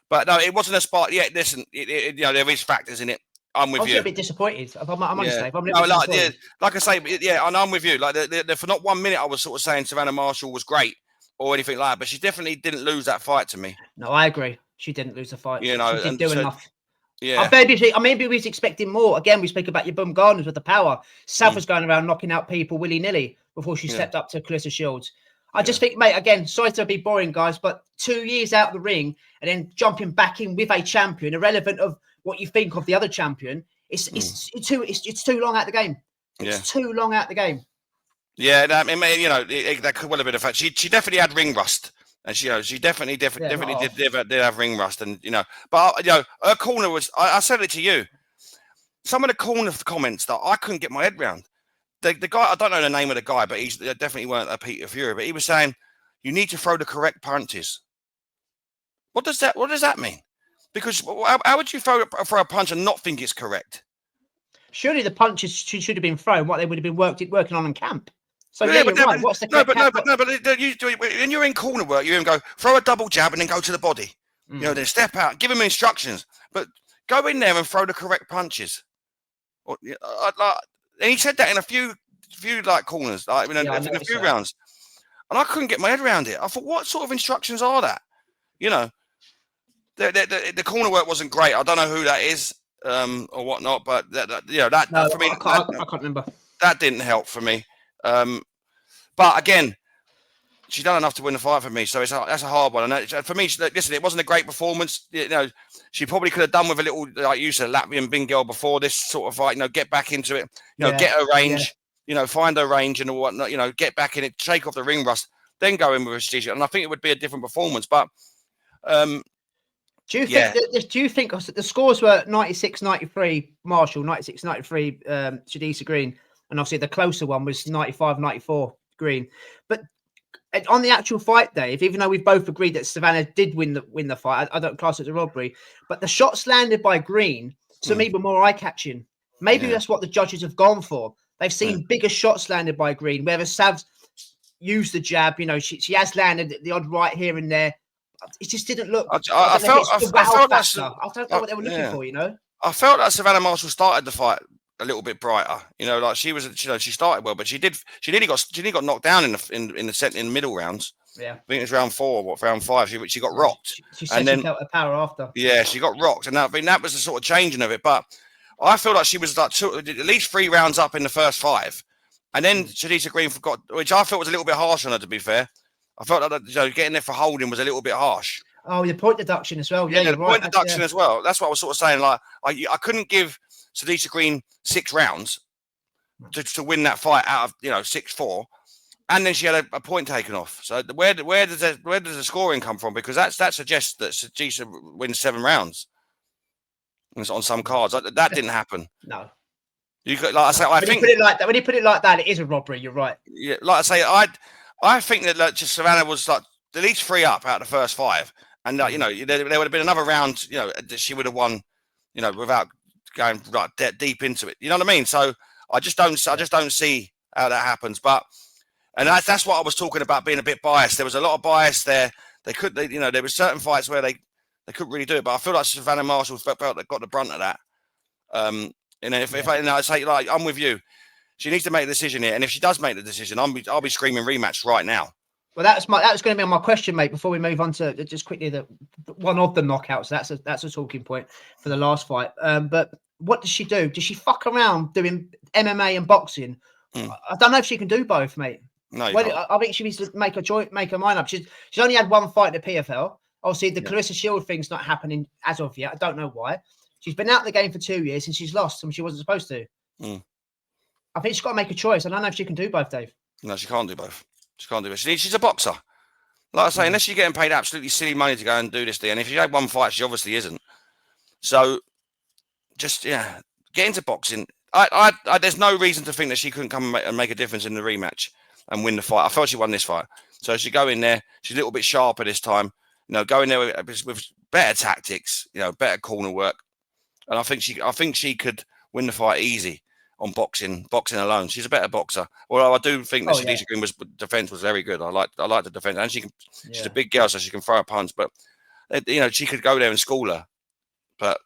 Speaker 2: But no, it wasn't a spot. Yeah, listen, there is factors in it. I'm with you.
Speaker 1: I'm a bit disappointed. I'm honest, Dave.
Speaker 2: Like I say, and I'm with you. Like for not 1 minute, I was sort of saying Savannah Marshall was great or anything like that, but she definitely didn't lose that fight to me.
Speaker 1: No, I agree. She didn't lose the fight. She didn't do enough.
Speaker 2: Yeah.
Speaker 1: Maybe we was expecting more. Again, we speak about your Baumgardners with the power. South was going around knocking out people willy-nilly before she stepped up to Alycia Shields. I just think, mate, again, sorry to be boring, guys, but 2 years out of the ring and then jumping back in with a champion, irrelevant of what you think of the other champion, it's too long out the game. It's too long out the game. Yeah,
Speaker 2: that could well have been a fact. She definitely had ring rust. And she definitely did have ring rust, and but her corner was. I said it to you. Some of the corner comments that I couldn't get my head around. The guy, I don't know the name of the guy, but he's definitely weren't a Peter Fury. But he was saying you need to throw the correct punches. What does that mean? Because how would you throw a punch and not think it's correct?
Speaker 1: Surely the punches should have been thrown. What they would have been working on in camp. So you're right. What's the
Speaker 2: when you're in corner work, you go throw a double jab and then go to the body. Then step out, give them instructions, but go in there and throw the correct punches. And he said that in a few corners, in a few rounds, and I couldn't get my head around it. I thought, what sort of instructions are that? The corner work wasn't great. I don't know who that is or whatnot, but for me,
Speaker 1: I can't remember.
Speaker 2: That didn't help for me. But again, she's done enough to win the fight for me, so that's a hard one. And for me, listen, it wasn't a great performance. She probably could have done with a little, like you said, Latvian bin girl before this sort of fight. Get back into it. Get her range. Find her range and whatnot. Get back in it, shake off the ring rust, then go in with a strategic. And I think it would be a different performance. But
Speaker 1: do you think the scores were 96-93 Marshall, 96-93 Alycia Green? And obviously the closer one was 95-94 Green. But on the actual fight, Dave, even though we've both agreed that Savannah did win the fight, I don't class it as a robbery. But the shots landed by Green, to me, were more eye-catching. Maybe that's what the judges have gone for. They've seen bigger shots landed by Green, whereas Sav's used the jab. She has landed the odd right here and there. It just didn't look. I don't know what they were looking for.
Speaker 2: I felt that Savannah Marshall started the fight a little bit brighter, she was, she started well, but she nearly got knocked down in the middle rounds.
Speaker 1: Yeah,
Speaker 2: I think it was round 4 round 5. She got rocked.
Speaker 1: She said she felt her power after.
Speaker 2: Yeah, she got rocked, and I think that was the sort of changing of it. But I feel like she was like at least 3 rounds up in the first 5, and then Alycia Green forgot, which I felt was a little bit harsh on her. To be fair, I felt like getting there for holding was a little bit harsh.
Speaker 1: Oh, the point deduction as well. Yeah,
Speaker 2: the point deduction as well. That's what I was sort of saying. Like I couldn't give Alycia Green 6 rounds to win that fight out of 6-4, and then she had a point taken off. So where does the scoring come from? Because that suggests that Alycia wins 7 rounds on some cards. That didn't happen.
Speaker 1: No.
Speaker 2: You could, like I say, I think
Speaker 1: when you put it like that, it is a robbery. You're right.
Speaker 2: Yeah, like I say, I think that Savannah was like at least 3 up out of the first 5, and there would have been another round. That she would have won. Without going right deep into it, you know what I mean? So I just don't see how that happens. And that's what I was talking about, being a bit biased. There was a lot of bias there. There were certain fights where they couldn't really do it, but I feel like Savannah Marshall felt that got the brunt of that. I say, like, I'm with you. She needs to make a decision here, and if she does make the decision, I'll be screaming rematch right now.
Speaker 1: Well, that was going to be my question, mate. Before we move on to just quickly the one of the knockouts, that's a talking point for the last fight. But what does she do? Does she fuck around doing MMA and boxing? I don't know if she can do both, mate.
Speaker 2: No,
Speaker 1: I think she needs to make her mind up. She's only had one fight in the PFL. Obviously, the Clarissa Shield thing's not happening as of yet. I don't know why. She's been out of the game for 2 years and she's lost and she wasn't supposed to. I think she's got to make a choice. I don't know if she can do both, Dave.
Speaker 2: No, she can't do both. She can't do it. She's a boxer. Like I say, unless you're getting paid absolutely silly money to go and do this thing, and if she had one fight, she obviously isn't. So, just get into boxing. I there's no reason to think that she couldn't come and make a difference in the rematch and win the fight. I felt she won this fight, so she go in there. She's a little bit sharper this time. Go in there with better tactics. Better corner work, and I think she could win the fight easy. On boxing alone, she's a better boxer. Although I do think that Shanisha Green defense was very good. I like the defense, and she's a big girl, so she can throw a punch. But she could go there and school her, but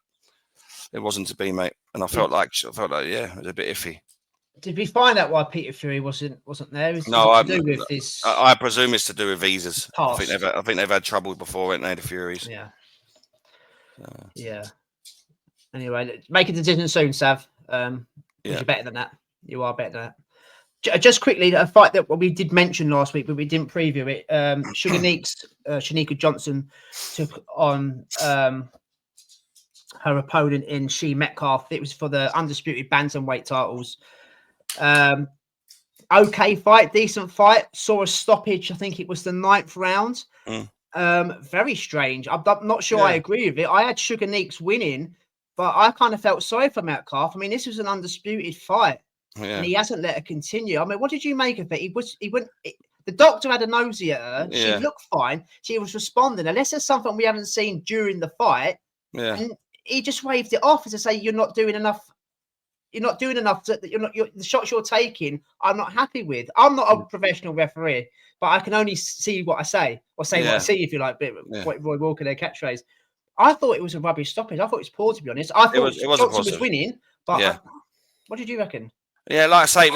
Speaker 2: it wasn't to be, mate. And I felt like it was a bit iffy.
Speaker 1: Did we find out why Peter Fury wasn't there?
Speaker 2: I presume it's to do with visas.
Speaker 1: Pass.
Speaker 2: I think they've had trouble before, haven't they, the Furies?
Speaker 1: Yeah. Yeah. Anyway, make a decision soon, Sav. You're better than that. You are better than that. Just quickly, a fight that we did mention last week, but we didn't preview it. Shanika Johnson took on her opponent in She Metcalf. It was for the undisputed bantamweight titles. Okay fight, decent fight. Saw a stoppage. I think it was the 9th round. Very strange. I'm not sure I agree with it. I had Sugar Neeks winning. But I kind of felt sorry for Metcalf. I mean, this was an undisputed fight, and he hasn't let her continue. I mean, what did you make of it? The doctor had a nosy at her. She looked fine. She was responding. Unless there's something we haven't seen during the fight, and he just waved it off as to say, "You're not doing enough. You're not doing enough. The shots you're taking, I'm not happy with. I'm not a professional referee, but I can only see what I say, or say what I see, if you like. What Roy Walker, their catchphrase." I thought it was a rubbish stoppage. I thought it was poor, to be honest. I thought Johnson was winning, but what did you reckon?
Speaker 2: Yeah, like I say,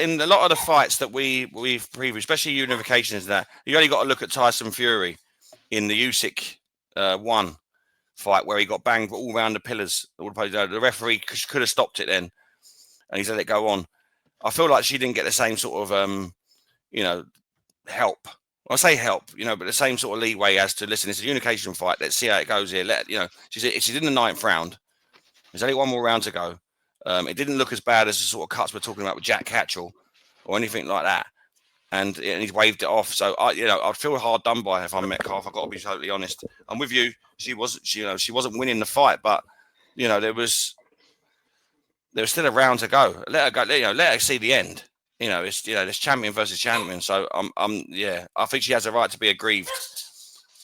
Speaker 2: in a lot of the fights that we've previewed, especially unifications, that you only got to look at Tyson Fury in the Usyk 1 fight where he got banged all around the pillars. The referee could have stopped it then, and he's let it go on. I feel like she didn't get the same sort of help. I say help, but the same sort of leeway as to, listen, it's a unification fight. Let's see how it goes here. She's in the 9th round. There's only one more round to go. It didn't look as bad as the sort of cuts we're talking about with Jack Catchell or anything like that. And he's waved it off. So I'd feel hard done by her if I'm Metcalf. I've got to be totally honest. I'm with you. She wasn't winning the fight, but there was still a round to go. Let her go. Let her see the end. It's champion versus champion. So I think she has a right to be aggrieved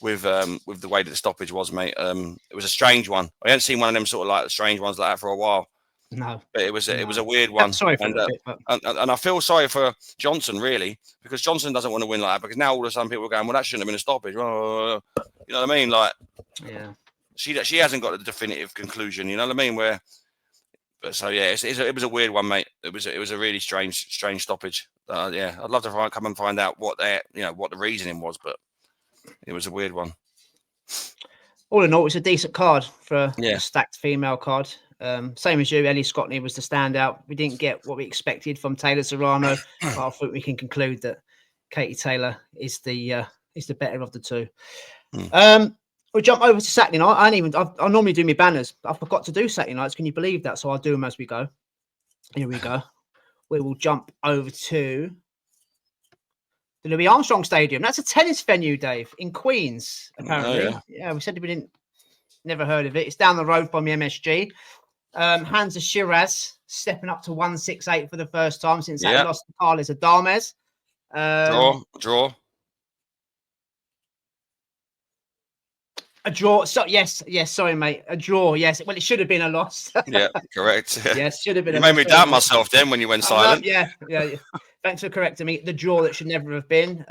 Speaker 2: with the way that the stoppage was, mate. It was a strange one. I hadn't seen one of them sort of like strange ones like that for a while.
Speaker 1: No,
Speaker 2: but it was a weird one.
Speaker 1: Sorry for
Speaker 2: and I feel sorry for Johnson, really, because Johnson doesn't want to win like that. Because now all of a sudden people are going, well, that shouldn't have been a stoppage. You know what I mean? Like, she hasn't got a definitive conclusion. You know what I mean? It was a weird one, mate. It was a really strange stoppage. I'd love to come and find out what the reasoning was, but it was a weird one.
Speaker 1: All in all, it's a decent card for a stacked female card. Same as you, Ellie Scotney was the standout. We didn't get what we expected from Taylor Serrano. I think we can conclude that Katie Taylor is the better of the two. We'll jump over to Saturday night. I normally do my banners. I forgot to do Saturday nights. Can you believe that? So I'll do them as we go. Here we go. We will jump over to the Louis Armstrong Stadium. That's a tennis venue, Dave, in Queens, apparently. Yeah, we said we never heard of it. It's down the road from the MSG. Hamzah Sheeraz stepping up to 168 for the first time since that lost to Carlos Adames.
Speaker 2: Draw.
Speaker 1: A draw. So yes. Sorry, mate. A draw. Yes. Well, it should have been a loss.
Speaker 2: Yeah, correct.
Speaker 1: Yes, should have been.
Speaker 2: You made me doubt myself then when you went silent.
Speaker 1: Yeah. Thanks for correcting me. The draw that should never have been.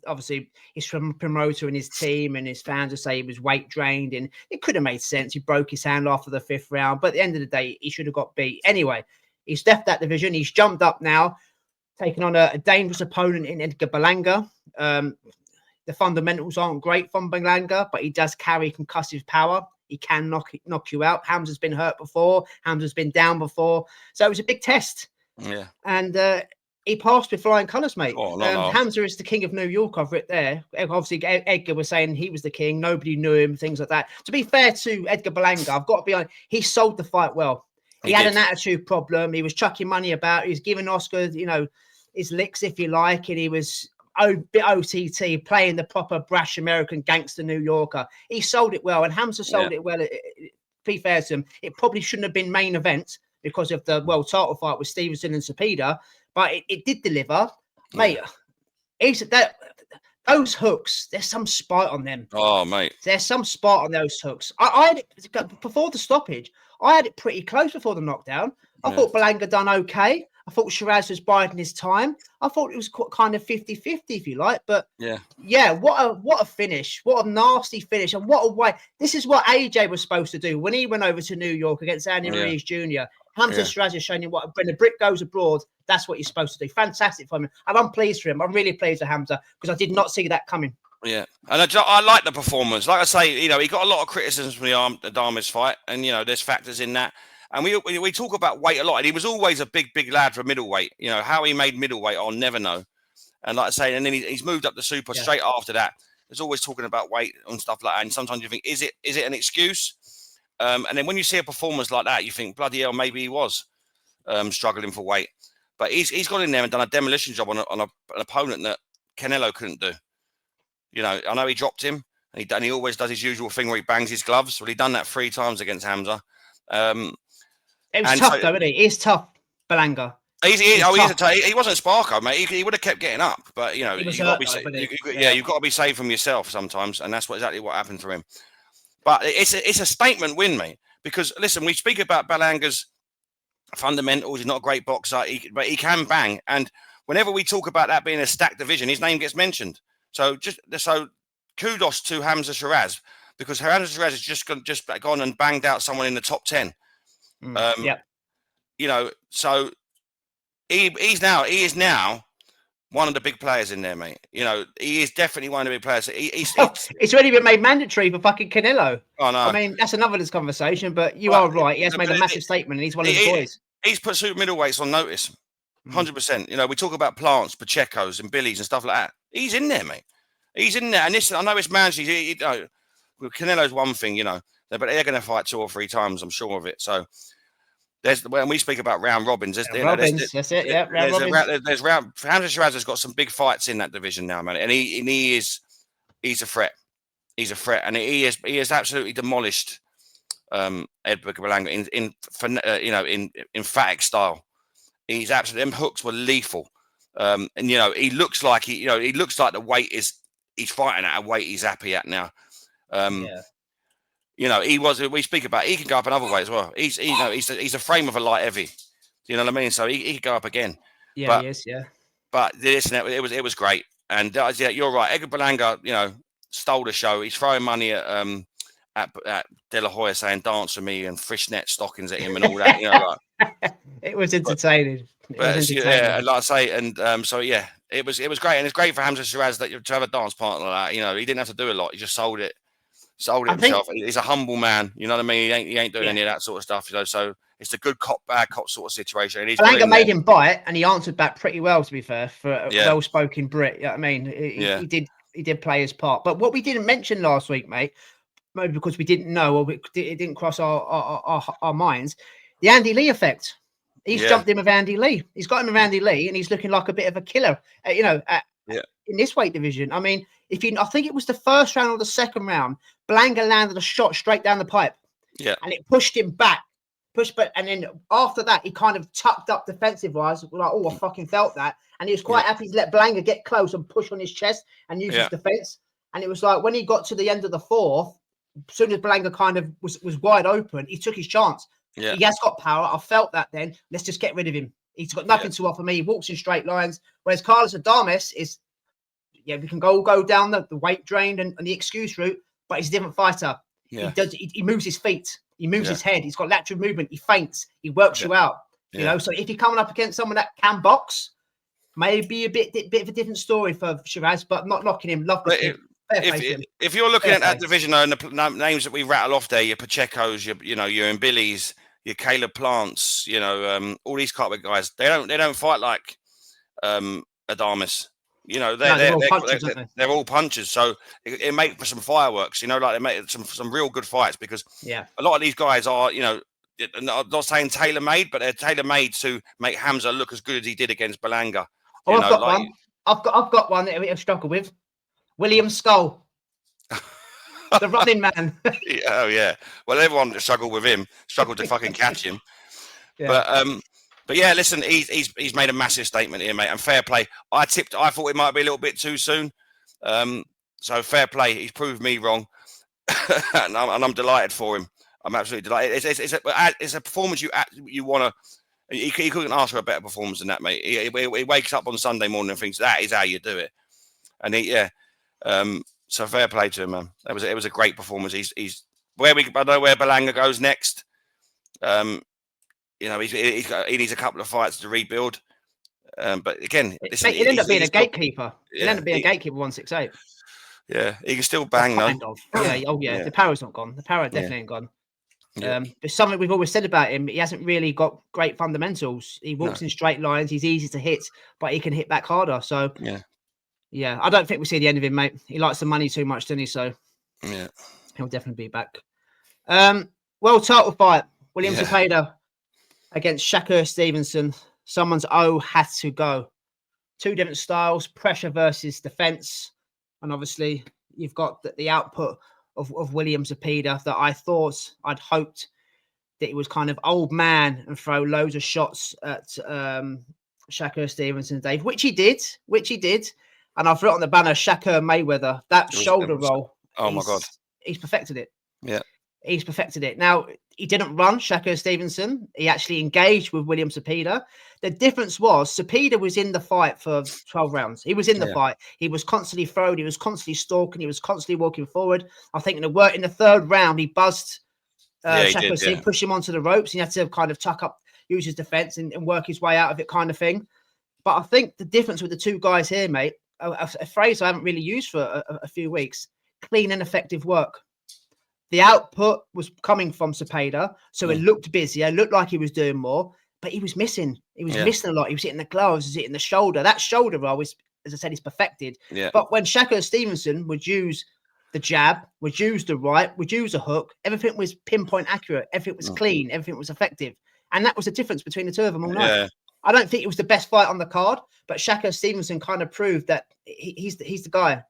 Speaker 1: Obviously, he's from a promoter and his team and his fans will say he was weight drained, and it could have made sense. He broke his hand after the 5th round, but at the end of the day, he should have got beat. Anyway, he's left that division. He's jumped up now, taking on a dangerous opponent in Edgar Berlanga. The fundamentals aren't great from Berlanga, but he does carry concussive power. He can knock you out. Hamzah's been hurt before. Hamzah's been down before. So it was a big test.
Speaker 2: Yeah.
Speaker 1: And he passed with flying colours, mate.
Speaker 2: No.
Speaker 1: Hamzah is the king of New York. I've written there. Obviously, Edgar was saying he was the king. Nobody knew him, things like that. To be fair to Edgar Berlanga, I've got to be honest, he sold the fight well. He had an attitude problem. He was chucking money about. He was giving Oscar, his licks, if you like, and he was bit OTT, playing the proper brash American gangster New Yorker. He sold it well, and Hamzah sold it well. To be fair to him, it probably shouldn't have been main event because of the world title fight with Stevenson and Zepeda, but it did deliver, mate. Those hooks, there's some spite on them.
Speaker 2: Oh, mate,
Speaker 1: there's some spot on those hooks. I before the stoppage, I had it pretty close before the knockdown. I thought Berlanga done okay. I thought Sheeraz was biding his time. I thought it was kind of 50-50, if you like. But what a finish. What a nasty finish. And what a way. This is what AJ was supposed to do when he went over to New York against Andy Ruiz Jr. Hamzah Sheeraz is showing him when the brick goes abroad, that's what you're supposed to do. Fantastic for him. And I'm pleased for him. I'm really pleased for Hamzah because I did not see that coming.
Speaker 2: Yeah, and I like the performance. Like I say, he got a lot of criticisms from the Damas fight, and there's factors in that. And we talk about weight a lot, and he was always a big lad for middleweight. How he made middleweight, I'll never know. And like I say, and then he's moved up to super straight after that. There's always talking about weight and stuff like that. And sometimes you think, is it an excuse? And then when you see a performance like that, you think, bloody hell, maybe he was struggling for weight. But he's gone in there and done a demolition job on an opponent that Canelo couldn't do. I know he dropped him, and he always does his usual thing where he bangs his gloves. Well, he done that 3 times against Hamzah.
Speaker 1: It was tough, though, isn't it? It's tough, Berlanga. He
Speaker 2: wasn't Sparko, mate. He would have kept getting up, but you've got to be safe from yourself sometimes, and that's exactly what happened to him. But it's a statement win, mate. Because listen, we speak about Berlanga's fundamentals. He's not a great boxer, but he can bang. And whenever we talk about that being a stacked division, his name gets mentioned. So kudos to Hamzah Sheeraz, because Hamzah Sheeraz has just gone and banged out someone in the top 10. So he is now one of the big players in there, mate. He is definitely one of the big players.
Speaker 1: It's already been made mandatory for fucking Canelo.
Speaker 2: Oh no,
Speaker 1: I mean that's another conversation, but you are right. He has made a massive statement, and he's one of the boys.
Speaker 2: He's put super middleweights on notice, 100%. We talk about Plants, Pacheco's, and Billy's and stuff like that. He's in there, mate. He's in there, and listen, I know it's mandatory. Canelo's one thing, but they're going to fight 2 or 3 times. I'm sure of it. So. When we speak about round robins, that's it. Yeah, round robins. Hamzah Sheeraz has got some big fights in that division now, man, and he's a threat. He's a threat, and he has absolutely demolished Edgar Berlanga in emphatic style. He's absolutely, them hooks were lethal, and he looks like the weight he's fighting at a weight he's happy at now. We speak about, he can go up another way as well. He's a frame of a light heavy. You know what I mean? So he could go up again.
Speaker 1: Yeah, he is, yeah.
Speaker 2: But it was great. And you're right. Edgar Berlanga, stole the show. He's throwing money at De La Hoya, saying dance with me and fishnet stockings at him and all that.
Speaker 1: It was entertaining.
Speaker 2: Like I say, and it was great. And it's great for Hamzah Sheeraz to have a dance partner like that. He didn't have to do a lot. He just sold it himself. He's a humble man, you know what I mean? He ain't doing any of that sort of stuff, so it's a good cop, bad cop sort of situation.
Speaker 1: Berlanga made him bite, and he answered back pretty well, to be fair, for a well-spoken Brit. You know what I mean? He did play his part. But what we didn't mention last week, mate, maybe because we didn't know, or it didn't cross our minds, the Andy Lee effect. He's jumped in with Andy Lee. He's got him with Andy Lee, and he's looking like a bit of a killer, in this weight division. I mean, I think it was the first round or the second round, Berlanga landed a shot straight down the pipe.
Speaker 2: Yeah.
Speaker 1: And it pushed him back. And then after that, he kind of tucked up defensive-wise, like, oh, I fucking felt that. And he was quite happy to let Berlanga get close and push on his chest and use his defense. And it was like when he got to the end of the 4th, as soon as Berlanga kind of was wide open, he took his chance. Yeah. He has got power. I felt that then. Let's just get rid of him. He's got nothing to offer me. He walks in straight lines. Whereas Carlos Adames is, we can go down the weight drain and the excuse route, but he's a different fighter. Yeah. He moves his feet. He moves his head. He's got lateral movement. He feints. He works you out. So if you're coming up against someone that can box, Maybe a bit of a different story for Sheeraz, but not knocking him. Love the kid.
Speaker 2: If you're looking at that division, though, and the names that we rattle off there, your Pacheco's, your Billy's, your Caleb Plants, all these type of guys, they don't fight like Adamus. They're all punchers. So it makes for some fireworks. Like they make some real good fights because a lot of these guys are, I'm not saying tailor-made, but they're tailor-made to make Hamzah look as good as he did against Berlanga.
Speaker 1: Oh, I've got one. I've got one that I struggle with. William Skull, the running man.
Speaker 2: Oh yeah. Well, everyone that struggled with him struggled to fucking catch him. Yeah. But yeah, listen, he's made a massive statement here, mate, and fair play. I thought it might be a little bit too soon. So fair play. He's proved me wrong, and I'm delighted for him. I'm absolutely delighted. It's a performance you want to. He couldn't ask for a better performance than that, mate. He wakes up on Sunday morning and thinks that is how you do it, and so fair play to him, man. It was a great performance. He's I know where Berlanga goes next. He needs a couple of fights to rebuild. But again,
Speaker 1: he'll end up being a gatekeeper. He'll end up being a gatekeeper 168.
Speaker 2: Yeah, he can still bang though.
Speaker 1: Yeah. Oh yeah. The power's not gone. The power definitely ain't gone. There's something we've always said about him. He hasn't really got great fundamentals. He walks in straight lines. He's easy to hit, but he can hit back harder. So yeah. I don't think we'll see the end of him, mate. He likes the money too much, doesn't he? So
Speaker 2: yeah,
Speaker 1: he'll definitely be back. World title fight: William Zepeda against Shakur Stevenson. Someone's had to go. Two different styles: pressure versus defense, and obviously you've got the output of William Zepeda that I'd hoped that he was kind of old man and throw loads of shots at Shakur Stevenson, Dave, which he did. And I've written on the banner Shakur Mayweather, that shoulder roll.
Speaker 2: Oh my God.
Speaker 1: He's perfected it.
Speaker 2: Yeah.
Speaker 1: He's perfected it. Now, he didn't run Shakur Stevenson. He actually engaged with William Zepeda. The difference was Zepeda was in the fight for 12 rounds. He was in the fight. He was constantly throwing. He was constantly stalking. He was constantly walking forward. I think in the third round, he buzzed Shakur Stevenson, pushed him onto the ropes. He had to kind of tuck up, use his defense and work his way out of it kind of thing. But I think the difference with the two guys here, mate, a phrase I haven't really used for a few weeks, clean and effective work. The output was coming from Zepeda, so it looked busier, looked like he was doing more, but he was missing. He was missing a lot. He was hitting the gloves, he was hitting the shoulder. That shoulder roll is, as I said, is perfected. Yeah. But when Shakur Stevenson would use the jab, would use the right, would use a hook, everything was pinpoint accurate, everything was clean, everything was effective. And that was the difference between the two of them all night. Yeah. I don't think it was the best fight on the card, but Shakur Stevenson kind of proved that he's the guy.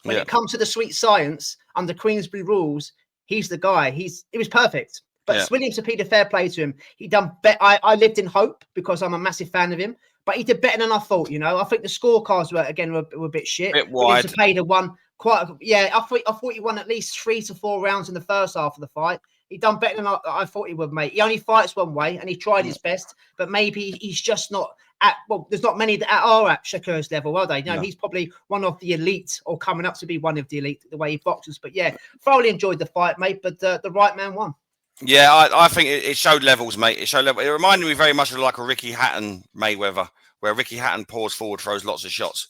Speaker 1: When it comes to the sweet science under Queensberry rules, he's the guy. It was perfect. But William Zepeda, fair play to him. He done better. I lived in hope because I'm a massive fan of him, but he did better than I thought. I think the scorecards were a bit shit.
Speaker 2: Bit wide.
Speaker 1: William Zepeda won quite. I thought he won at least 3 to 4 rounds in the first half of the fight. He done better than I thought he would, mate. He only fights one way, and he tried his best. But maybe he's just not at. Well, there's not many that are at Shakur's level, are they? No, he's probably one of the elite, or coming up to be one of the elite, the way he boxes. But yeah, thoroughly enjoyed the fight, mate. But the right man won.
Speaker 2: Yeah, I think it showed levels, mate. It showed level. It reminded me very much of like a Ricky Hatton Mayweather, where Ricky Hatton pours forward, throws lots of shots,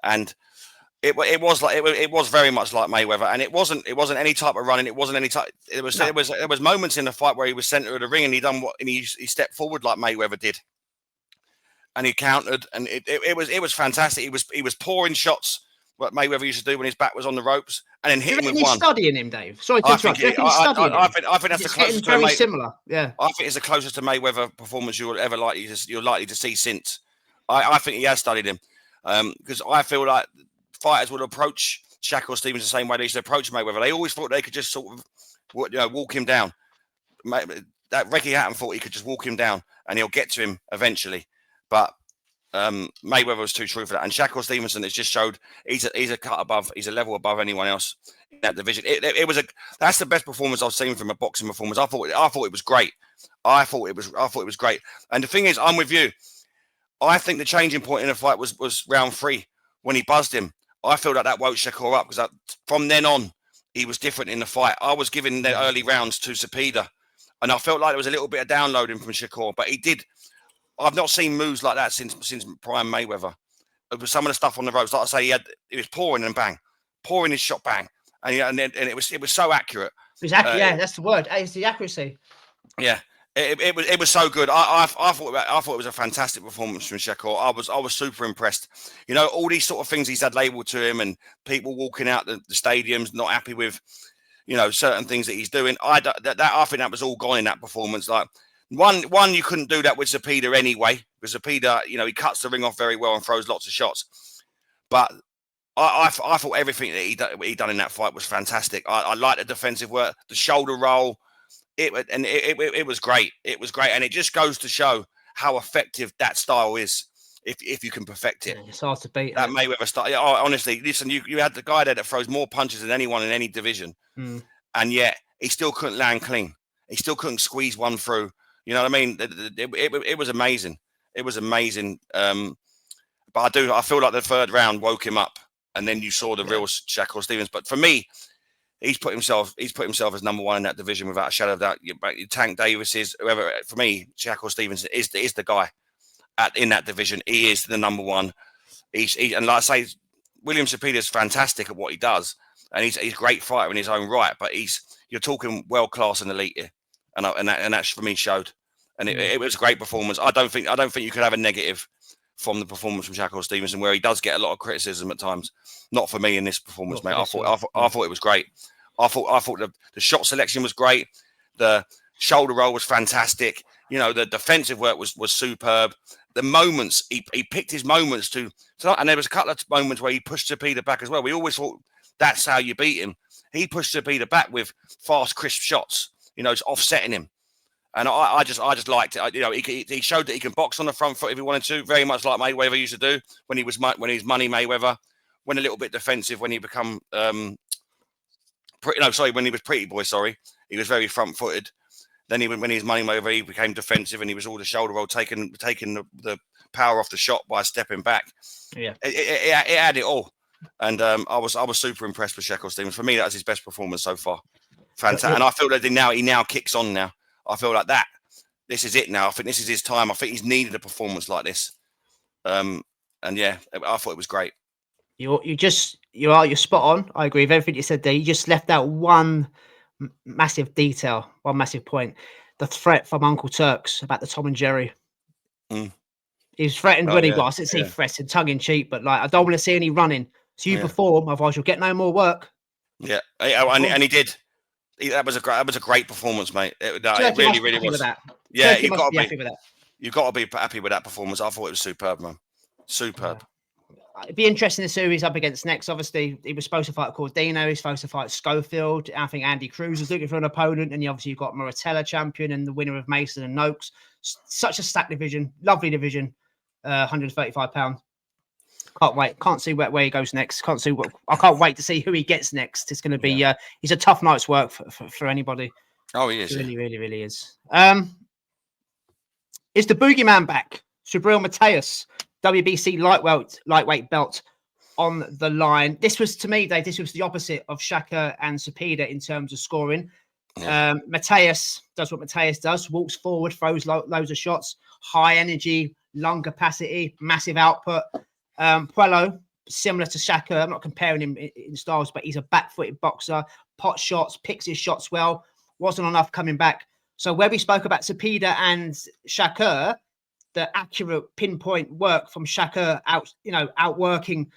Speaker 2: and it was very much like Mayweather, and it wasn't any type of running. It wasn't any type. There was moments in the fight where he was center of the ring and he stepped forward like Mayweather did, and he countered, and it was fantastic. He was pouring shots what Mayweather used to do when his back was on the ropes, and then hitting with one.
Speaker 1: He's studying him, Dave. Sorry to interrupt.
Speaker 2: I think that's the closest to
Speaker 1: very similar. Yeah,
Speaker 2: I think it's the closest to Mayweather performance you're likely to see since. I think he has studied him, because I feel like fighters would approach Shakur Stevenson the same way they used to approach Mayweather. They always thought they could just sort of, walk him down. That Ricky Hatton thought he could just walk him down and he'll get to him eventually. But Mayweather was too true for that. And Shakur Stevenson has just showed he's a cut above, he's a level above anyone else in that division. That's the best performance I've seen from a boxing performance. I thought it was great. I thought it was great. And the thing is, I'm with you. I think the changing point in the fight was round 3 when he buzzed him. I feel like that woke Shakur up because from then on, he was different in the fight. I was giving the early rounds to Zepeda, and I felt like there was a little bit of downloading from Shakur, but he did. I've not seen moves like that since prime Mayweather. with some of the stuff on the ropes. Like I say, he was pouring and bang, pouring his shot, bang, and it was so accurate.
Speaker 1: Exactly, that's the word. It's the accuracy.
Speaker 2: Yeah. It was so good. I thought it was a fantastic performance from Shakur. I was super impressed. You know, all these sort of things he's had labelled to him, and people walking out the stadiums not happy with, you know, certain things that he's doing. I think that was all gone in that performance. Like one, you couldn't do that with Zepeda anyway, because Zepeda, you know, he cuts the ring off very well and throws lots of shots. But I thought everything that he done in that fight was fantastic. I liked the defensive work, the shoulder roll. It was great. It was great, and it just goes to show how effective that style is if you can perfect it.
Speaker 1: It's hard to beat
Speaker 2: that Mayweather style. Oh, honestly, listen, you had the guy there that throws more punches than anyone in any division, and yet he still couldn't land clean. He still couldn't squeeze one through. You know what I mean? It was amazing. It was amazing. But I feel like the third round woke him up, and then you saw the real Shakur Stevens. But for me, he's put himself as number one in that division without a shadow of doubt. Tank Davis is whoever. For me, Shakur Stevenson is the guy in that division. He is the number one. And like I say, William Zepeda is fantastic at what he does, and he's a great fighter in his own right. But you're talking world class and elite here, and that for me showed. And it was a great performance. I don't think you could have a negative from the performance from Shakur Stevenson, where he does get a lot of criticism at times. Not for me in this performance, mate. I thought it was great. I thought the shot selection was great. The shoulder roll was fantastic. You know, the defensive work was superb. The moments he picked his moments and there was a couple of moments where he pushed Zepeda back as well. We always thought that's how you beat him. He pushed Zepeda back with fast, crisp shots. You know, it's offsetting him. And I just liked it. You know, he showed that he can box on the front foot if he wanted to, very much like Mayweather used to do when he was Money Mayweather. Went a little bit defensive when he become when he was Pretty Boy. Sorry, he was very front footed. Then when he was Money Mayweather, he became defensive, and he was all the shoulder roll, taking the power off the shot by stepping back.
Speaker 1: Yeah,
Speaker 2: it had it all, and I was super impressed with Shakur Stevens. For me, that was his best performance so far. Fantastic, and I feel that he now kicks on now. I feel like that. This is it now. I think this is his time. I think he's needed a performance like this. And yeah, I thought it was great. You're spot on. I agree with everything you said there. You just left out one massive detail, one massive point. The threat from Uncle Turks about the Tom and Jerry. He was threatened when he got. I didn't see threatened, tongue in cheek, but like I don't want to see any running. So you perform, otherwise you'll get no more work. Yeah, and he did. That was a great performance, mate. It really was. Yeah, you've got to be happy with that. You've got to be happy with that performance. I thought it was superb, man. Superb.
Speaker 1: It'd be interesting to see who he's up against next. Obviously, he was supposed to fight Cordino. He's supposed to fight Schofield. I think Andy Cruz is looking for an opponent. And obviously, you've got Muratella champion and the winner of Mason and Noakes. Such a stacked division. Lovely division. 135 pounds. Can't wait. Can't see where he goes next. I can't wait to see who he gets next. It's going to be. He's a tough night's work for anybody.
Speaker 2: Oh, he is.
Speaker 1: He really is. Is the boogeyman back? Subriel Mateus, WBC lightweight belt on the line. This was, to me, Dave, this was the opposite of Shakur and Zepeda in terms of scoring. Yeah. Mateus does what Mateus does, walks forward, throws loads of shots, high energy, lung capacity, massive output. Puello, similar to Shakur, I'm not comparing him in styles, but he's a back-footed boxer, pot shots, picks his shots well, wasn't enough coming back. So where we spoke about Zepeda and Shakur, the accurate pinpoint work from Shakur outworking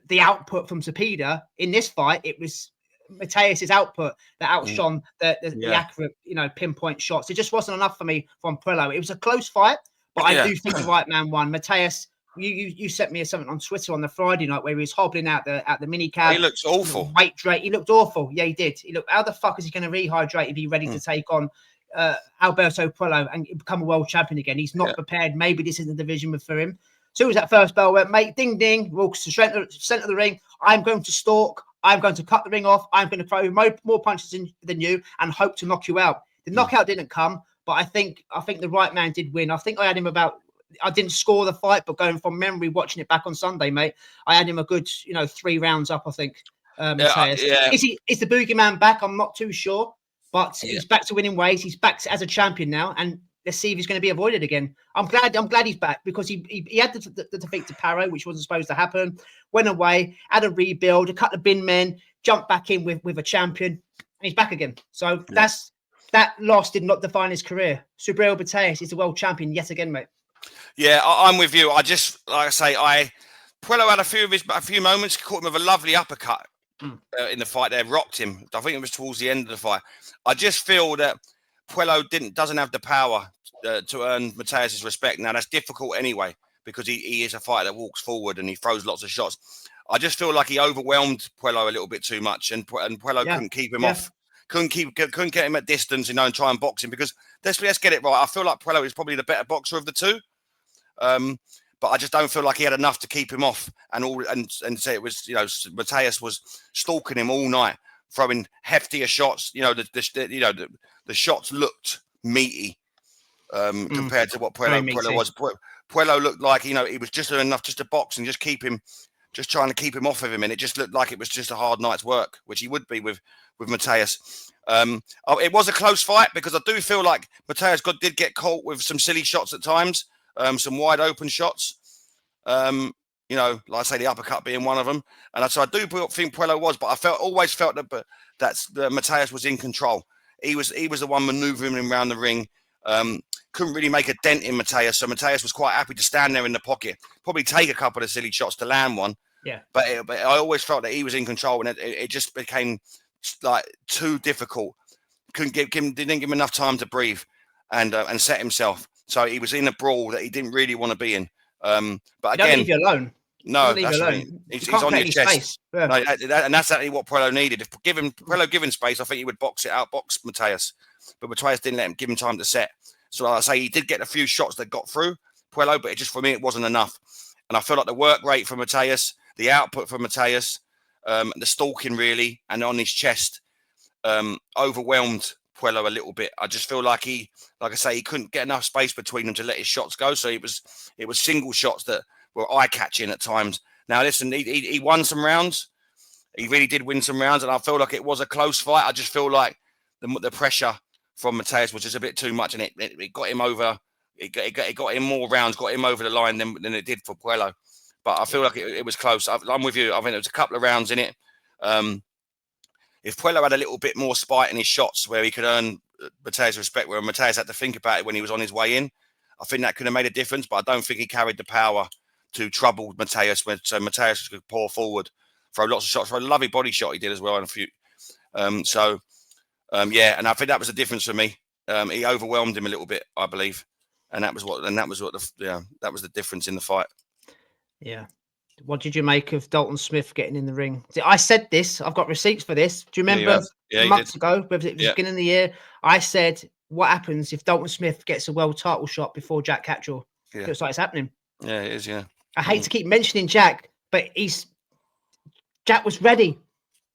Speaker 1: the output from Zepeda in this fight, it was Mateus's output that outshone the accurate, pinpoint shots. It just wasn't enough for me from Puello. It was a close fight, but I do think the right man won. Mateus, you sent me something on Twitter on the Friday night where he was hobbling out the mini cab.
Speaker 2: He looks awful.
Speaker 1: Weight drain. He looked awful. Yeah, he did. He looked. How the fuck is he going to rehydrate and be ready to take on Alberto Puello and become a world champion again? He's not prepared. Maybe this isn't the division for him. So it was that first bell went, mate, ding ding, walks to the center of the ring. I'm going to stalk. I'm going to cut the ring off. I'm going to throw more punches than you and hope to knock you out. The knockout didn't come, but I think the right man did win. I think I had him I didn't score the fight, but going from memory, watching it back on Sunday, mate, I had him a good, 3 rounds up, I think. Is the boogeyman back? I'm not too sure, but he's back to winning ways. He's back as a champion now. And let's see if he's going to be avoided again. I'm glad he's back, because he had the defeat to Paro, which wasn't supposed to happen. Went away, had a rebuild, a couple of bin men, jumped back in with a champion, and he's back again. So that loss did not define his career. Subriel Mateus is the world champion yet again, mate.
Speaker 2: Yeah, I'm with you. I just, like I say, Puello had a few moments, caught him with a lovely uppercut in the fight there, rocked him. I think it was towards the end of the fight. I just feel that Puello doesn't have the power to earn Mateus's respect. Now, that's difficult anyway, because he is a fighter that walks forward and he throws lots of shots. I just feel like he overwhelmed Puello a little bit too much, and Puello couldn't keep him off. Couldn't get him at distance, and try and box him, because let's get it right. I feel like Puello is probably the better boxer of the two. But I just don't feel like he had enough to keep him off, and say it was, Mateus was stalking him all night, throwing heftier shots. The shots looked meaty compared to what Puello was. Puello looked like he was just enough just to box and just trying to keep him off of him, and it just looked like it was just a hard night's work, which he would be with Mateus. It was a close fight, because I do feel like Mateus did get caught with some silly shots at times. Some wide open shots, like I say, the uppercut being one of them. And so I do think Puello was, but I always felt that Mateus was in control. He was the one manoeuvring him around the ring. Couldn't really make a dent in Mateus, so Mateus was quite happy to stand there in the pocket, probably take a couple of silly shots to land one. Yeah. But I always felt that he was in control, and it just became like too difficult. Didn't give him enough time to breathe and set himself. So he was in a brawl that he didn't really want to be in. But again,
Speaker 1: don't leave you alone.
Speaker 2: No, that's right. He's on your chest. Yeah. No, and that's exactly what Puello needed. If Puello given space, I think he would outbox Mateus. But Mateus didn't let him give him time to set. So like I say, he did get a few shots that got through Puello, but for me, it wasn't enough. And I feel like the work rate for Mateus, the output for Mateus, the stalking really, and on his chest, overwhelmed Puello a little bit. I just feel like he couldn't get enough space between them to let his shots go. So it was single shots that were eye-catching at times. Now, listen, he won some rounds. He really did win some rounds, and I feel like it was a close fight. I just feel like the pressure from Mateus was just a bit too much, and it got him over. It got him more rounds, got him over the line than it did for Puello. But I feel like it was close. I'm with you. I think there was a couple of rounds in it. If Puello had a little bit more spite in his shots, where he could earn Mateus' respect, where Mateus had to think about it when he was on his way in, I think that could have made a difference. But I don't think he carried the power to trouble Mateus, so Mateus could pour forward, throw lots of shots. For a lovely body shot he did as well, and a few. And I think that was the difference for me. He overwhelmed him a little bit, I believe, and that was the difference in the fight. Yeah.
Speaker 1: What did you make of Dalton Smith getting in the ring? I said this. I've got receipts for this. Do you remember months ago, whether it was beginning of the year, I said, what happens if Dalton Smith gets a world title shot before Jack Catchall? It looks like it's happening.
Speaker 2: Yeah, it is, yeah.
Speaker 1: I hate to keep mentioning Jack, but Jack was ready.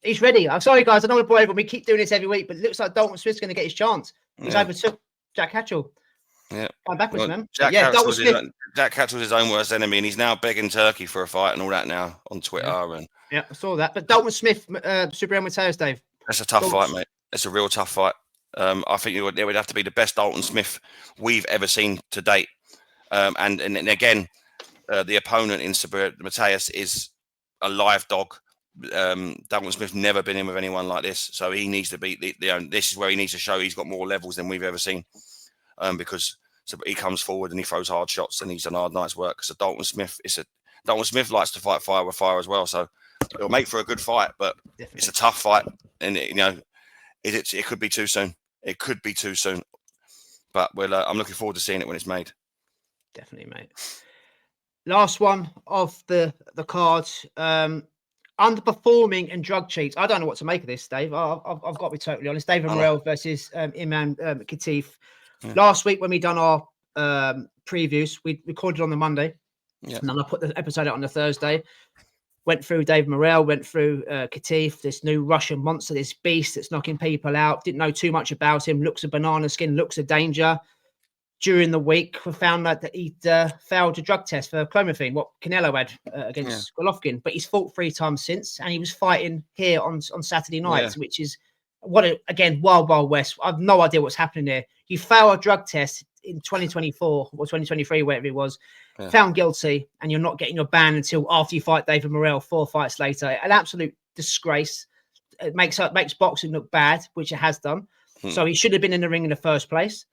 Speaker 1: He's ready. I'm sorry, guys. I know we're bored, but we keep doing this every week, but it looks like Dalton Smith's going to get his chance. He's overtook Jack Catchall.
Speaker 2: Yeah.
Speaker 1: Going backwards, man.
Speaker 2: Jack Catchall's his own worst enemy, and he's now begging Turkey for a fight and all that now on Twitter.
Speaker 1: Yeah, I saw that. But Dalton Smith, Subriel Mateus, Dave.
Speaker 2: That's a tough fight, mate. It's a real tough fight. I think it would have to be the best Dalton Smith we've ever seen to date. And again, the opponent in Subriel Mateus is a live dog. Dalton Smith's never been in with anyone like this, so he needs to be this is where he needs to show he's got more levels than we've ever seen. Because he comes forward and he throws hard shots and he's done hard night's work. So Dalton Smith likes to fight fire with fire as well. So it'll make for a good fight, but it's a tough fight, and it could be too soon. It could be too soon, but I'm looking forward to seeing it when it's made.
Speaker 1: Definitely, mate. Last one of the cards. Underperforming and drug cheats. I don't know what to make of this, Dave. I've got to be totally honest. David Morrell versus Imam Khatif. Yeah. Last week when we done our previews, we recorded on the Monday, and then I put the episode out on the Thursday. Went through Dave Morrell, went through Khatif, this new Russian monster, this beast that's knocking people out. Didn't know too much about him. Looks a banana skin, looks a danger. During the week, we found out that he'd failed a drug test for clomiphene, what Canelo had against Golovkin. But he's fought 3 times since, and he was fighting here on Saturday nights, which is wild, wild west. I've no idea what's happening there. You fail a drug test, in 2024 or 2023, whatever it was, found guilty, and you're not getting your ban until after you fight David Morrell 4 fights later. An absolute disgrace. It makes boxing look bad, which it has done. So he should have been in the ring in the first place.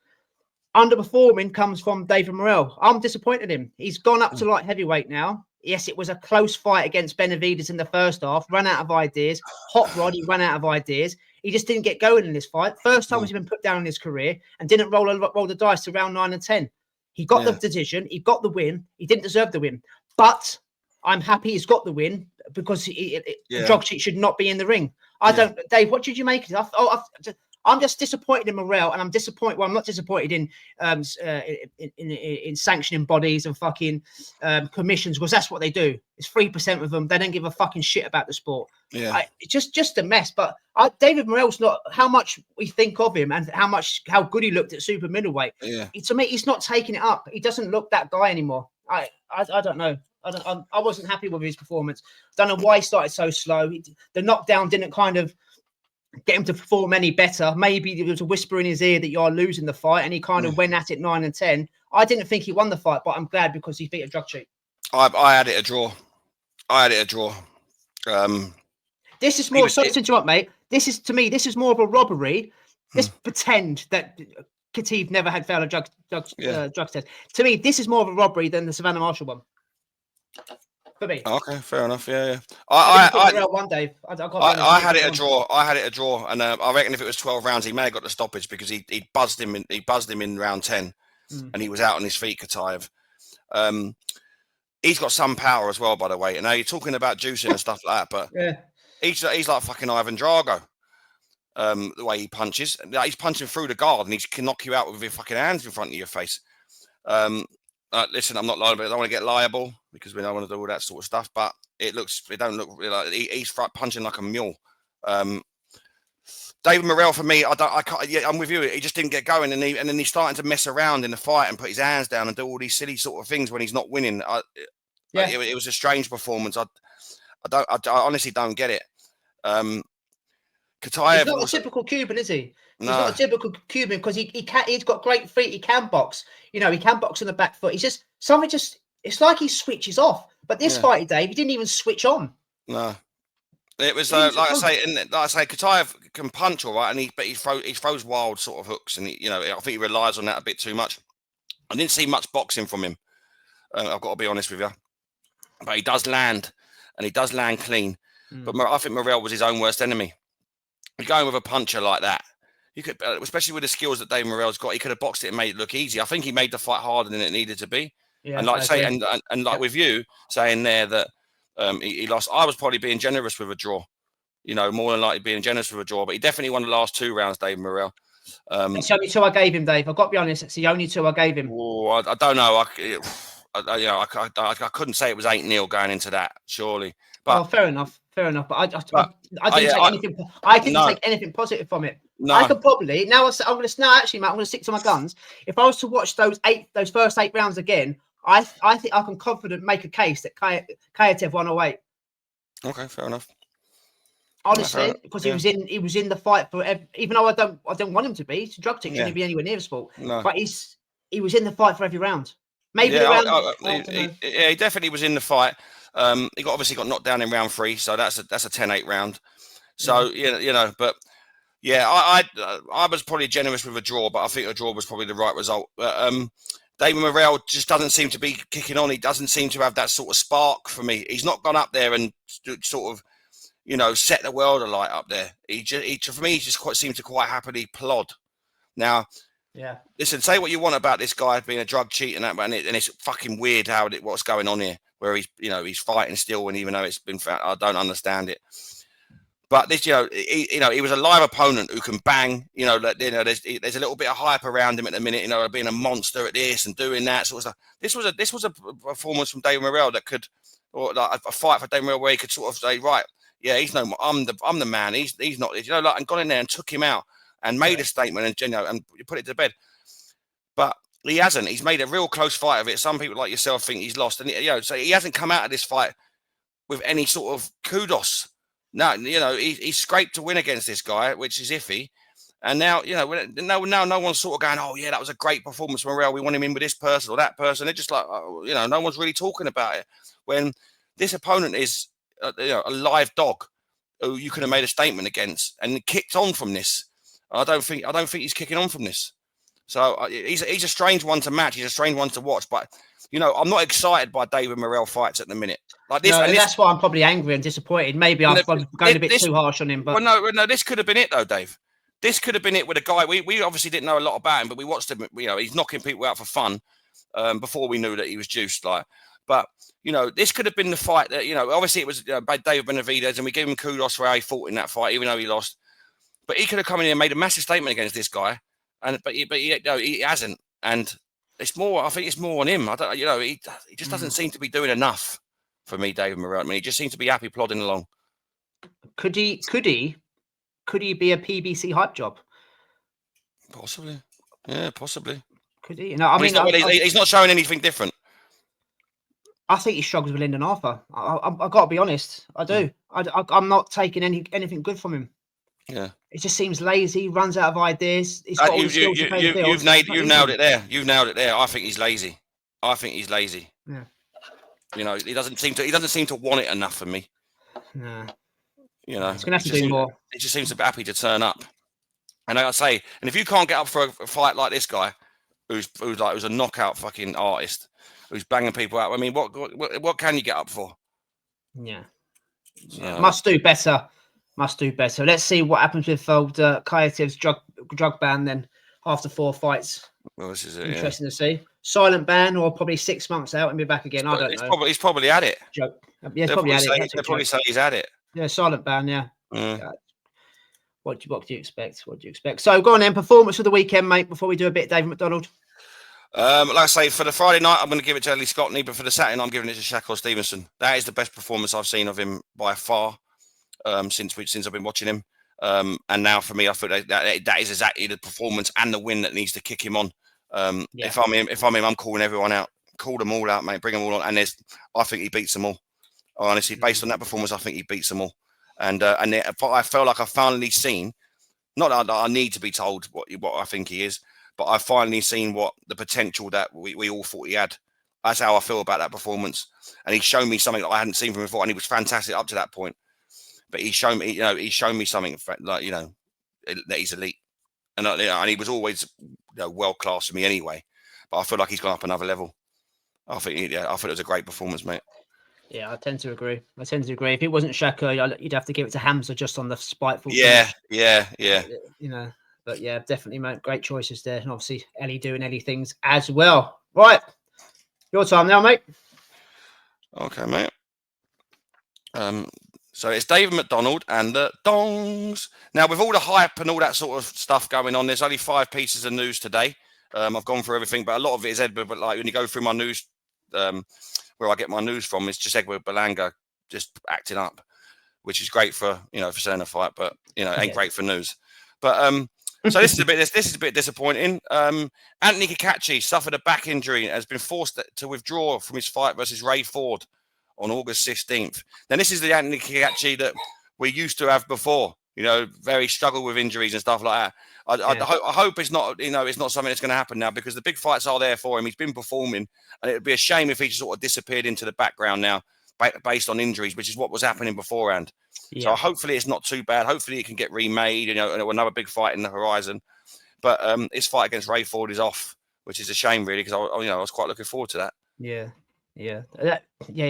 Speaker 1: Underperforming comes from David Morrell. I'm disappointed in him. He's gone up to light heavyweight now. Yes, it was a close fight against Benavidez in the first half. Ran out of ideas. Hot Rod, he ran out of ideas. He just didn't get going in this fight. First time he's been put down in his career and didn't roll the dice to round 9 and 10. He got the decision. He got the win. He didn't deserve the win. But I'm happy he's got the win because the drug cheat should not be in the ring. I don't... Dave, what did you make of it? I'm just disappointed in Morrell, and I'm disappointed. Well, I'm not disappointed in sanctioning bodies and fucking commissions, because that's what they do. It's 3% of them. They don't give a fucking shit about the sport. Yeah, it's just a mess. But David Morrell's not how much we think of him and how good he looked at super middleweight. Yeah, to me, he's not taking it up. He doesn't look that guy anymore. I don't know. I wasn't happy with his performance. Don't know why he started so slow. The knockdown didn't kind of get him to perform any better. Maybe there was a whisper in his ear that you're losing the fight, and he kind of went at it 9 and 10. I didn't think he won the fight, but I'm glad because he beat a drug cheat. I had it a draw. This is more. Sorry to interrupt, mate. This is more of a robbery. Let's pretend that Khabib never had failed a drug test. To me, this is more of a robbery than the Savannah Marshall one. For me.
Speaker 2: Okay, fair enough. Yeah.
Speaker 1: I
Speaker 2: had it a draw. And I reckon if it was 12 rounds, he may have got the stoppage because he buzzed him. He buzzed him in round 10, and he was out on his feet. Kataev. He's got some power as well, by the way. And now you're talking about juicing and stuff like that, but he's like fucking Ivan Drago. The way he punches, he's punching through the guard, and he can knock you out with your fucking hands in front of your face. Listen, I'm not liable. I don't want to get liable because we don't want to do all that sort of stuff. But it don't look really like he's punching like a mule. David Morrell, for me, I'm with you. He just didn't get going, and then he's starting to mess around in the fight and put his hands down and do all these silly sort of things when he's not winning. It was a strange performance. I honestly don't get it.
Speaker 1: Kataev, he's not a typical Cuban, is he? He's not a typical Cuban because he's got great feet. He can box. He can box on the back foot. He's just something. It's like he switches off. But this fight, Dave, he didn't even switch on. No,
Speaker 2: it was like I say, Kataev can punch all right, but he throws wild sort of hooks, and I think he relies on that a bit too much. I didn't see much boxing from him. I've got to be honest with you, but he does land, and he does land clean. But I think Morrell was his own worst enemy. Going with a puncher like that, you could, especially with the skills that David Morrell's got, he could have boxed it and made it look easy. I think he made the fight harder than it needed to be. Yeah, and like say, and like with you saying there that he lost, I was probably being generous with a draw. More than likely being generous with a draw, but he definitely won the last 2 rounds, David Morrell.
Speaker 1: It's the only 2 I gave him, Dave. I've got to be honest. It's the only 2 I gave him.
Speaker 2: I don't know. I couldn't say it was 8-0 going into that, surely. But
Speaker 1: fair enough. But I didn't take anything positive from it. No. I could probably Matt, I'm going to stick to my guns. If I was to watch those first 8 rounds again, I think I can confidently make a case that Khabib won 108.
Speaker 2: Okay, fair enough.
Speaker 1: Honestly, because he was in the fight for even though I don't want him to be. It's a drug tick, shouldn't be anywhere near the sport. No. But he was in the fight for every round. Maybe
Speaker 2: he definitely was in the fight. He obviously got knocked down in round 3, so that's a 10-8 round. So but I was probably generous with a draw, but I think a draw was probably the right result. But David Morrell just doesn't seem to be kicking on. He doesn't seem to have that sort of spark for me. He's not gone up there and sort of set the world alight up there. For me, he just seems to quite happily plod. Now. Yeah. Listen, say what you want about this guy being a drug cheat and that, and it's fucking weird what's going on here, where he's fighting still, and even though it's been found, I don't understand it. But this, he was a live opponent who can bang. There's a little bit of hype around him at the minute. Being a monster at this and doing that sort of stuff. This was a performance from David Morrell that could, or like a fight for David Morrell where he could sort of say, right, yeah, he's no, I'm the man. He's not, and gone in there and took him out. And made a statement and you put it to bed. But he hasn't. He's made a real close fight of it. Some people like yourself think he's lost. And, so he hasn't come out of this fight with any sort of kudos. No, he scraped to win against this guy, which is iffy. And now, you know, now no one's sort of going, oh, yeah, that was a great performance from Morrell. We want him in with this person or that person. They're just like, oh, you know, no one's really talking about it. When this opponent is a live dog who you could have made a statement against and kicked on from this. I don't think he's kicking on from this. So he's a strange one to match. He's a strange one to watch. But, you know, I'm not excited by David Morrell fights at the minute. Like this,
Speaker 1: and that's why I'm probably angry and disappointed. Maybe I'm going a bit too harsh on him. But
Speaker 2: no, this could have been it though, Dave. This could have been it with a guy. We obviously didn't know a lot about him, but we watched him. You know, he's knocking people out for fun before we knew that he was juiced. But you know, this could have been the fight that, you know, obviously it was by David Benavidez, and we gave him kudos for how he fought in that fight, even though he lost. But he could have come in and made a massive statement against this guy, but he hasn't. And it's more. I think it's more on him. I don't. You know, he just doesn't seem to be doing enough for me, David Morrell. I mean, he just seems to be happy plodding along.
Speaker 1: Could he be a PBC hype job?
Speaker 2: Possibly. Yeah, possibly.
Speaker 1: Could he? No, I mean,
Speaker 2: he's not showing anything different.
Speaker 1: I think he struggles with Lyndon Arthur. I've got to be honest. I do. I'm not taking anything good from him.
Speaker 2: Yeah.
Speaker 1: It just seems lazy. Runs out of ideas. He's got all the skills to pay the bills.
Speaker 2: You've nailed it there. You've nailed it there. I think he's lazy.
Speaker 1: Yeah.
Speaker 2: You know, he doesn't seem to want it enough for me.
Speaker 1: No.
Speaker 2: You know,
Speaker 1: he's gonna have to do more.
Speaker 2: He just seems to be happy to turn up. And like I say, and if you can't get up for a fight like this guy, who's a knockout fucking artist, who's banging people out, I mean, what can you get up for?
Speaker 1: Yeah. Must do better. Let's see what happens with Kayatev's drug ban then after 4 fights.
Speaker 2: Well, this is it.
Speaker 1: Interesting to see. Silent ban, or probably 6 months out and be back again. I don't know.
Speaker 2: He's probably had it.
Speaker 1: Joke. Yeah, he's probably had it.
Speaker 2: They'll probably say he's had it.
Speaker 1: Yeah, silent ban. Yeah. What do you expect? So go on then. Performance of the weekend, mate. Before we do a bit, David McDonald.
Speaker 2: Like I say, for the Friday night, I'm going to give it to Ellie Scotney, but for the Saturday night, I'm giving it to Shakur Stevenson. That is the best performance I've seen of him by far since I've been watching him. And now for me, I feel that is exactly the performance and the win that needs to kick him on. If I'm him, I'm calling everyone out. Call them all out, mate. Bring them all on. And I think he beats them all. Honestly, based on that performance, I think he beats them all. And I felt like I've finally seen, not that I need to be told what I think he is, but I've finally seen what the potential that we all thought he had. That's how I feel about that performance. And he's shown me something that I hadn't seen from him before, and he was fantastic up to that point. But he's shown me something like, you know, that he's elite, and he was always, you know, world class for me anyway. But I feel like he's gone up another level. I think it was a great performance, mate.
Speaker 1: Yeah, I tend to agree. If it wasn't Shakur, you'd have to give it to Hamzah just on the spiteful.
Speaker 2: Yeah.
Speaker 1: You know, but yeah, definitely, mate. Great choices there, and obviously Ellie doing Ellie things as well. Right, your time now, mate.
Speaker 2: Okay, mate. So it's David McDonald and the Dongs. Now, with all the hype and all that sort of stuff going on, there's only 5 pieces of news today. I've gone through everything, but a lot of it is Edgar. But like when you go through my news, where I get my news from, it's just Edgar Berlanga just acting up, which is great for selling a fight, but ain't great for news. But so this is a bit disappointing. Anthony Kakachi suffered a back injury and has been forced to withdraw from his fight versus Ray Ford on August 16th. Now, this is the Anthony Kakachi that we used to have before. Very struggle with injuries and stuff like that. I hope it's not, it's not something that's going to happen now, because the big fights are there for him. He's been performing, and it would be a shame if he just sort of disappeared into the background now based on injuries, which is what was happening beforehand. Yeah. So hopefully it's not too bad. Hopefully it can get remade, another big fight in the horizon. But his fight against Ray Ford is off, which is a shame, really, because I was quite looking forward to that.
Speaker 1: Yeah. You're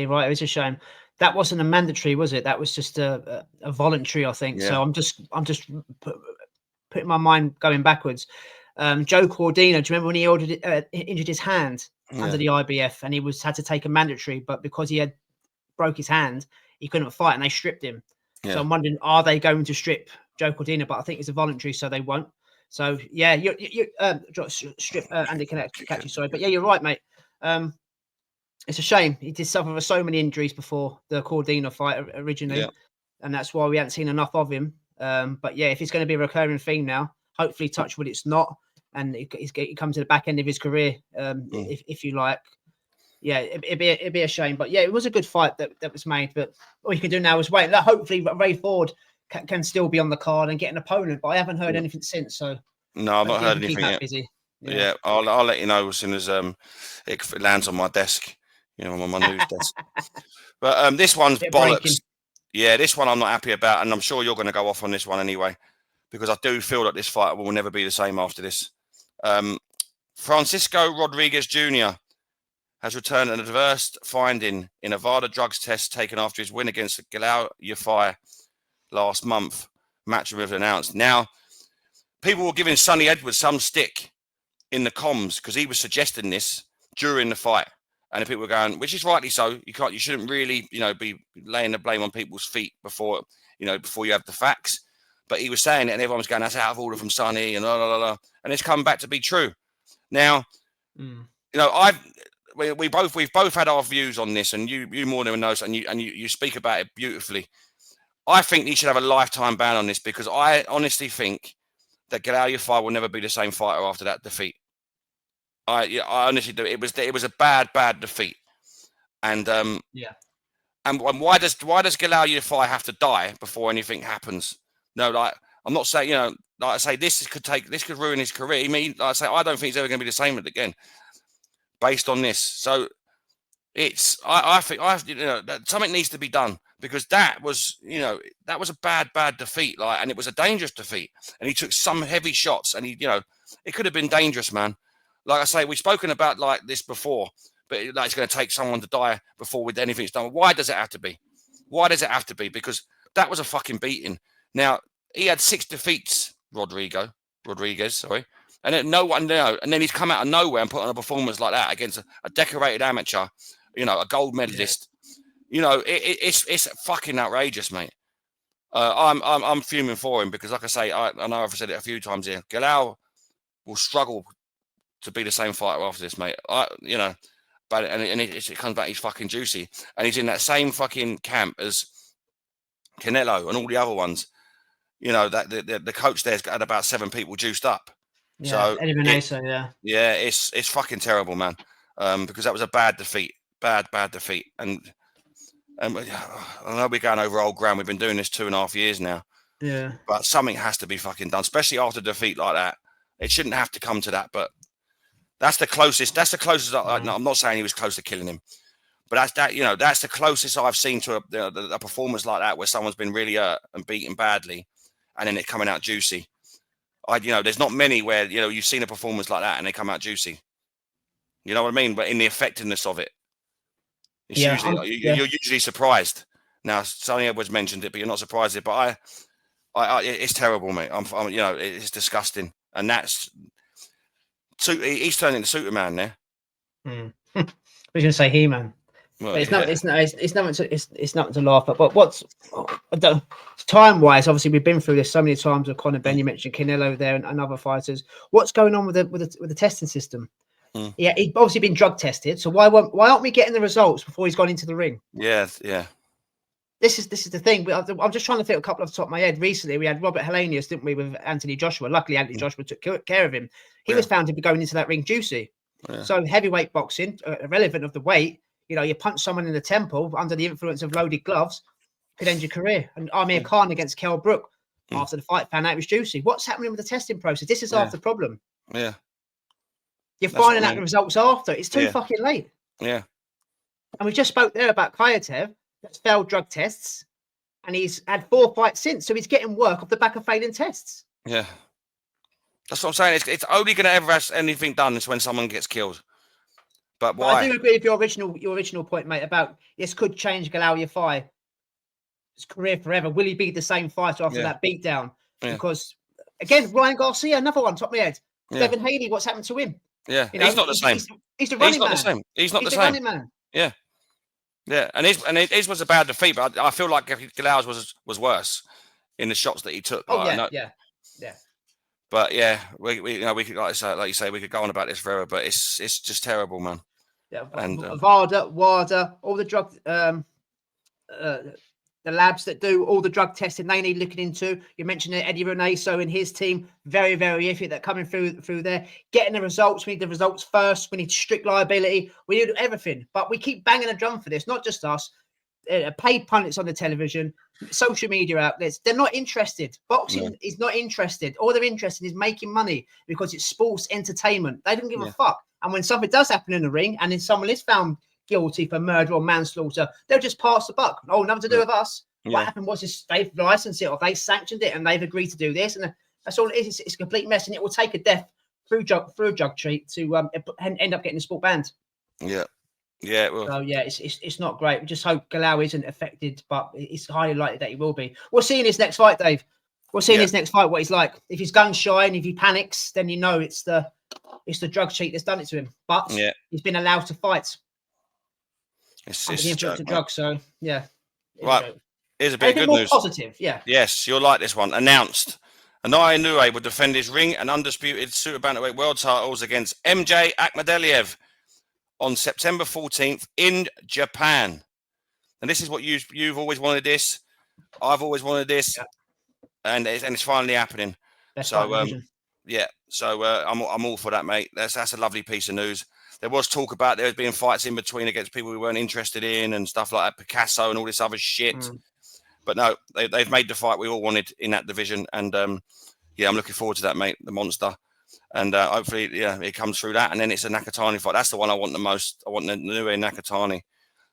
Speaker 1: right. It was a shame. That wasn't a mandatory, was it? That was just a voluntary, I think. Yeah. So I'm just putting my mind going backwards. Joe Cordina, do you remember when he injured his hand under the IBF, and he had to take a mandatory, but because he had broke his hand, he couldn't fight, and they stripped him. Yeah. So I'm wondering, are they going to strip Joe Cordina? But I think it's a voluntary, so they won't. So yeah, you strip Andy Kakachi, sorry, but yeah, you're right, mate. It's a shame. He did suffer with so many injuries before the Cordina fight originally, and that's why we haven't seen enough of him. But yeah, if it's going to be a recurring theme now, hopefully, touch wood, it's not, and he comes to the back end of his career, if you like. Yeah, it'd be a shame. But yeah, it was a good fight that was made. But all you can do now is wait. Hopefully, Ray Ford can still be on the card and get an opponent. But I haven't heard anything since. So
Speaker 2: no, I've not heard anything yet.
Speaker 1: Busy.
Speaker 2: Yeah, I'll let you know as soon as it lands on my desk. On my news desk. But this one's bollocks. Breaking. Yeah, this one I'm not happy about, and I'm sure you're going to go off on this one anyway, because I do feel that this fight will never be the same after this. Francisco Rodriguez Jr. has returned an adverse finding in a VADA drugs test taken after his win against Galal Yafai last month. Match was announced. Now, people were giving Sonny Edwards some stick in the comms because he was suggesting this during the fight. And people were going, which is rightly so. You shouldn't really, be laying the blame on people's feet before you have the facts. But he was saying it, and everyone was going, "That's out of order from Sonny," and and it's come back to be true. Now, we've both had our views on this, and you more than knows, and you speak about it beautifully. I think he should have a lifetime ban on this because I honestly think that Galal Yafai will never be the same fighter after that defeat. I honestly do. It was a bad defeat, and And why does Galal Yafai have to die before anything happens? No, I'm not saying like I say this could ruin his career. I mean, like I say, I don't think he's ever going to be the same again, based on this. So I think that something needs to be done because that was a bad defeat, and it was a dangerous defeat, and he took some heavy shots, and it could have been dangerous, man. Like I say, we've spoken about like this before, but it's going to take someone to die before anything's done. Why does it have to be? Why does it have to be? Because that was a fucking beating. Now, he had 6 defeats, Rodriguez, sorry. And then no one knew. And then he's come out of nowhere and put on a performance like that against a decorated amateur, a gold medalist. Yeah. It's fucking outrageous, mate. I'm fuming for him because, like I say, I know I've said it a few times here. Galal will struggle to be the same fighter after this, mate. But it comes back, he's fucking juicy, and he's in that same fucking camp as Canelo and all the other ones. That the coach there's got about 7 people juiced up.
Speaker 1: Yeah,
Speaker 2: so
Speaker 1: yeah,
Speaker 2: it's fucking terrible, man. Because that was a bad defeat, bad defeat, and I know we're going over old ground. We've been doing this 2.5 years now.
Speaker 1: Yeah,
Speaker 2: but something has to be fucking done, especially after a defeat like that. It shouldn't have to come to that, but. That's the closest. I'm not saying he was close to killing him, but that's the closest I've seen to a performance like that where someone's been really hurt and beaten badly, and then it coming out juicy. There's not many where you've seen a performance like that and they come out juicy. You know what I mean? But in the effectiveness of it, you're usually surprised. Now, Sonny Edwards mentioned it, but you're not surprised. But it's terrible, mate. It's disgusting, and that's. He's turning into Superman there.
Speaker 1: I was going to say He-Man. Well, it's nothing to laugh at. But what's time-wise? Obviously, we've been through this so many times with Conor Benn. You mentioned Canelo there and other fighters. What's going on with the testing system? Yeah, he's obviously been drug tested. So why aren't we getting the results before he's gone into the ring?
Speaker 2: Yeah.
Speaker 1: This is the thing. I'm just trying to think a couple off the top of my head. Recently, we had Robert Helenius, didn't we, with Anthony Joshua? Luckily, Anthony Joshua took care of him. He was found to be going into that ring juicy. Yeah. So heavyweight boxing, irrelevant of the weight, you punch someone in the temple under the influence of loaded gloves, could end your career. And Amir Khan against Kell Brook, after the fight, found out it was juicy. What's happening with the testing process? This is half the problem.
Speaker 2: Yeah.
Speaker 1: You're finding out the results after. It's too fucking late.
Speaker 2: Yeah.
Speaker 1: And we just spoke there about Kayatev. That's failed drug tests, and he's had 4 fights since, so he's getting work off the back of failing tests.
Speaker 2: Yeah, that's what I'm saying. It's only going to ever have anything done is when someone gets killed. But why?
Speaker 1: I do agree with your original point, mate, about this could change Galal Yafai's career forever. Will he be the same fighter after that beatdown? Yeah. Because again, Ryan Garcia, another one, top of my head. Devin Haney, what's happened to him?
Speaker 2: Yeah, he's not the same.
Speaker 1: He's the running man.
Speaker 2: He's not the same.
Speaker 1: Running man.
Speaker 2: Yeah. Yeah, and his was a bad defeat, but I feel like Galal's was worse in the shots that he took.
Speaker 1: Oh, yeah.
Speaker 2: But yeah, we could like you say we could go on about this forever, but it's just terrible, man.
Speaker 1: Yeah, and WADA, all the drug the labs that do all the drug testing, they need looking into. You mentioned Eddie Reneso and his team, very, very iffy. That coming through there, getting the results. We need the results first. We need strict liability. We need everything. But we keep banging a drum for this, not just us. paid pundits on the television, social media outlets. They're not interested. Boxing is not interested. All they're interested in is making money because it's sports entertainment. They don't give a fuck. And when something does happen in the ring, and then someone is found guilty for murder or manslaughter, they'll just pass the buck. Oh, nothing to do with us. What happened was they've licensed it or they sanctioned it and they've agreed to do this, and that's all it is. It's a complete mess, and it will take a death through a drug treat to end up getting the sport banned.
Speaker 2: Yeah. Yeah, well,
Speaker 1: so it's not great. We just hope Galal isn't affected, but it's highly likely that he will be. We'll see in his next fight, Dave. We'll see in his next fight what he's like. If he's gun shy and if he panics, then you know it's the drug cheat that's done it to him. But he's been allowed to fight.
Speaker 2: It's
Speaker 1: the influence of drugs. So
Speaker 2: right. Here's a bit of good news.
Speaker 1: Positive,
Speaker 2: Yes, you'll like this one. Announced. Anaya Inoue will defend his ring and undisputed super bantamweight world titles against MJ Akhmadaliev on September 14th in Japan. And this is what you've always wanted this. I've always wanted this. And it's finally happening. So I'm all for that, mate. That's a lovely piece of news. There was talk about there being fights in between against people we weren't interested in and stuff like that, Picasso and all this other shit. But no, they've made the fight we all wanted in that division. And I'm looking forward to that, mate, the monster. And hopefully, it comes through that. And then it's a Nakatani fight. That's the one I want the most. I want the Inoue Nakatani.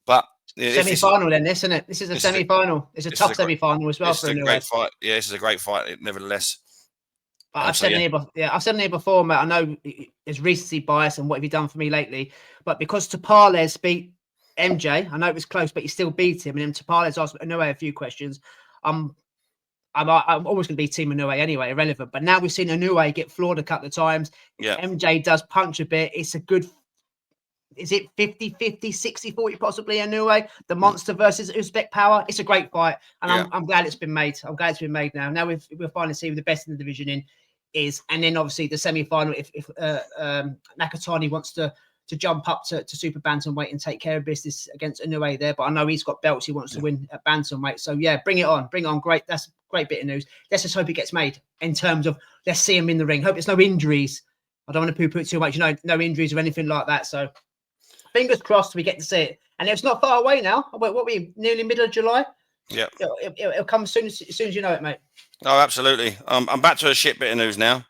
Speaker 2: But
Speaker 1: semi-final then, isn't it? This is a semi-final. It's a tough semi-final as well for Inoue.
Speaker 2: Great fight. Yeah, this is a great fight, nevertheless.
Speaker 1: I've said it here before, mate. I know there's recency bias and what have you done for me lately, but because Tapales beat MJ, I know it was close, but he still beat him. And then Tapales asked Inoue a few questions. I'm always going to be Team Inoue anyway, irrelevant. But now we've seen Inoue get floored a couple of times.
Speaker 2: Yeah.
Speaker 1: MJ does punch a bit. It's a good. Is it 50-50, 60-40 possibly Inoue? The monster versus Uzbek power. It's a great fight, and I'm glad it's been made. I'm glad it's been made now. Now we'll finally see who the best in the division is, and then obviously the semi-final. If Nakatani wants to jump up to super bantamweight and take care of business against Inoue there, but I know he's got belts. He wants to win at bantamweight. So bring it on. Great. That's a great bit of news. Let's just hope it gets made in terms of let's see him in the ring. Hope there's no injuries. I don't want to poo-poo it too much. No injuries or anything like that. So fingers crossed we get to see it. And it's not far away now. What are we, nearly middle of July?
Speaker 2: Yeah.
Speaker 1: It'll come as soon as you know it, mate.
Speaker 2: Oh, absolutely. I'm back to a shit bit of news now.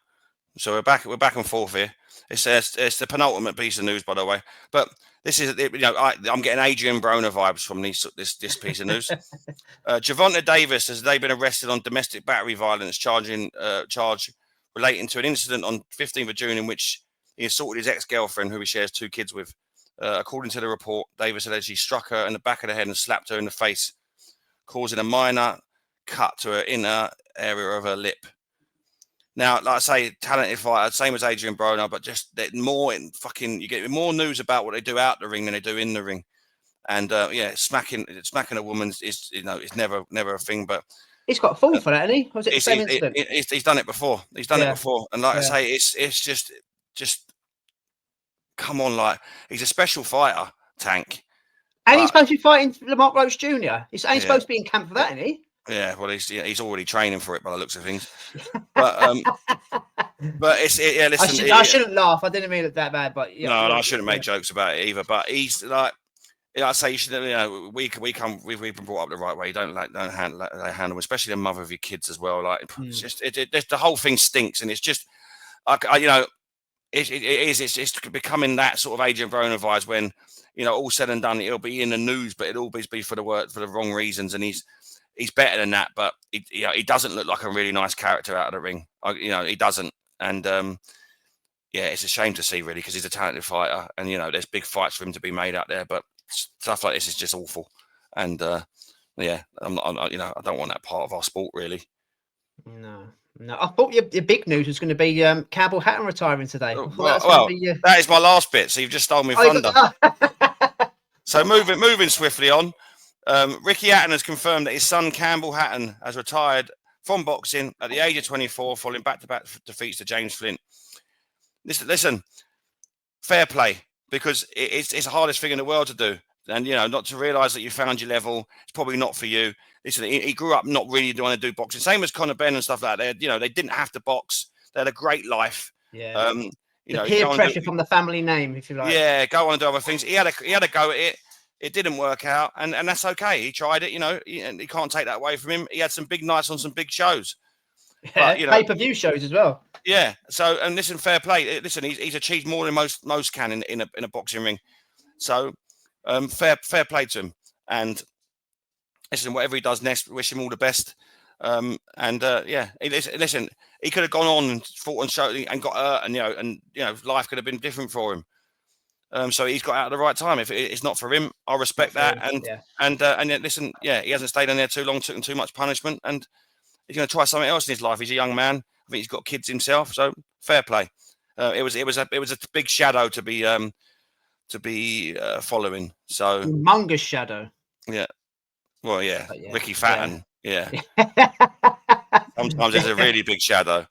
Speaker 2: So we're back and forth here. It's the penultimate piece of news, by the way. But this is, I'm getting Adrian Broner vibes from this piece of news. Gervonta Davis has been arrested on domestic battery violence charge relating to an incident on 15th of June in which he assaulted his ex-girlfriend, who he shares 2 kids with. According to the report, Davis allegedly struck her in the back of the head and slapped her in the face, causing a minor cut to her inner area of her lip. Now, like I say, talented fighter, same as Adrian Broner, but just you get more news about what they do out the ring than they do in the ring. And smacking a woman is it's never a thing. But
Speaker 1: he's got a fall for that, hasn't he? Was it the same incident?
Speaker 2: He's done it before. He's done it before, and like I say, it's just. Come on, like he's a special fighter, Tank.
Speaker 1: And he's supposed to be fighting Lamont Roach Jr. He's supposed to be in camp for that, isn't he?
Speaker 2: Yeah, well, he's already training for it by the looks of things. But listen.
Speaker 1: I shouldn't laugh. I didn't mean it that bad, but
Speaker 2: I shouldn't make jokes about it either. But he's like, I say, you should. We've been brought up the right way. Don't handle, especially the mother of your kids as well. Like, it's just the whole thing stinks, and it's just, It's becoming that sort of Adrian Broner vibes when, all said and done, it'll be in the news, but it'll always be for the wrong reasons. And he's better than that, but he doesn't look like a really nice character out of the ring. He doesn't. And it's a shame to see really, because he's a talented fighter, and there's big fights for him to be made out there. But stuff like this is just awful. And I don't want that part of our sport really.
Speaker 1: No, I thought your big news was going to be Campbell Hatton retiring today.
Speaker 2: That is my last bit. So you've just stole me thunder. So moving swiftly on, Ricky Hatton has confirmed that his son Campbell Hatton has retired from boxing at the age of 24, following back-to-back defeats to James Flint. Listen, fair play, because it's the hardest thing in the world to do. And, not to realise that you found your level, it's probably not for you. Listen, he grew up not really wanting to do boxing. Same as Conor Benn and stuff like that. They didn't have to box. They had a great life.
Speaker 1: Yeah. The peer pressure from the family name, if you like.
Speaker 2: Yeah, go on and do other things. He had a go at it. It didn't work out, and that's okay. He tried it, and he can't take that away from him. He had some big nights on some big shows. But,
Speaker 1: pay-per-view shows as well.
Speaker 2: Yeah. So, and listen, fair play. Listen, he's achieved more than most can in a boxing ring. So, fair play to him. And listen, whatever he does next, wish him all the best. Listen, he could have gone on and fought and showed and got hurt, and life could have been different for him. So he's got out at the right time. If it's not for him, I respect that. And yet, listen, he hasn't stayed in there too long, took too much punishment, and he's going to try something else in his life. He's a young man. I think he's got kids himself. So fair play. It was a big shadow to be following. So
Speaker 1: humongous shadow.
Speaker 2: Yeah. Well, yeah. Ricky Fatton. Yeah. Sometimes there's a really big shadow.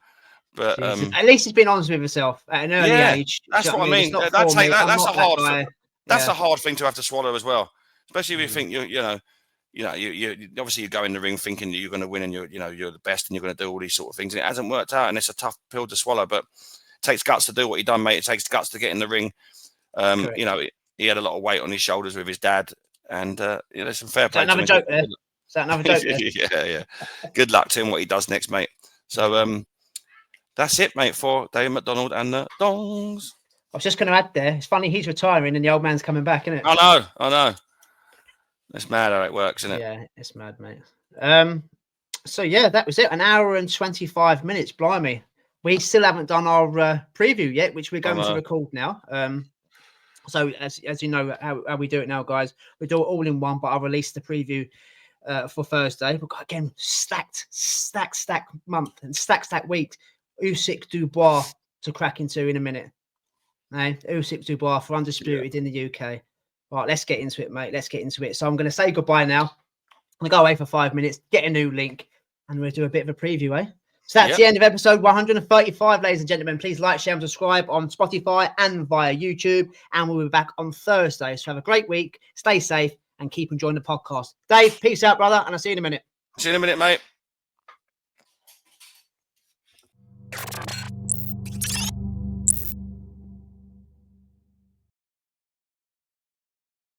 Speaker 2: But
Speaker 1: at least he's been honest with himself at an early age.
Speaker 2: That's what I mean. That's a hard thing. That's a hard thing to have to swallow as well. Especially if you think you obviously you go in the ring thinking you're going to win and you're the best and you're going to do all these sort of things, and it hasn't worked out, and it's a tough pill to swallow. But it takes guts to do what he done, mate. It takes guts to get in the ring. He had a lot of weight on his shoulders with his dad, and there's some fair play.
Speaker 1: Is that another joke there? Is that another joke there?
Speaker 2: Yeah. Good luck to him what he does next, mate. So that's it, mate, for David McDonald and the Dongs.
Speaker 1: I was just going to add there, it's funny he's retiring and the old man's coming back, isn't it?
Speaker 2: I know. It's mad how it works, isn't it?
Speaker 1: Yeah, it's mad, mate. So yeah, that was it. An hour and 25 minutes. Blimey. We still haven't done our preview yet, which we're going to record now. So as you know how we do it now, guys, we do it all in one, but I'll release the preview for Thursday. We've got, again, stacked month and stacked week. Usyk Dubois to crack into in a minute. Usyk Dubois for undisputed in the UK. Right, let's get into it, mate. Let's get into it. So I'm going to say goodbye now. I'm going to go away for 5 minutes, get a new link, and we'll do a bit of a preview, eh? So that's the end of episode 135, ladies and gentlemen. Please like, share, and subscribe on Spotify and via YouTube. And we'll be back on Thursday. So have a great week. Stay safe and keep enjoying the podcast. Dave, peace out, brother. And I'll see you in a minute.
Speaker 2: See you in a minute, mate.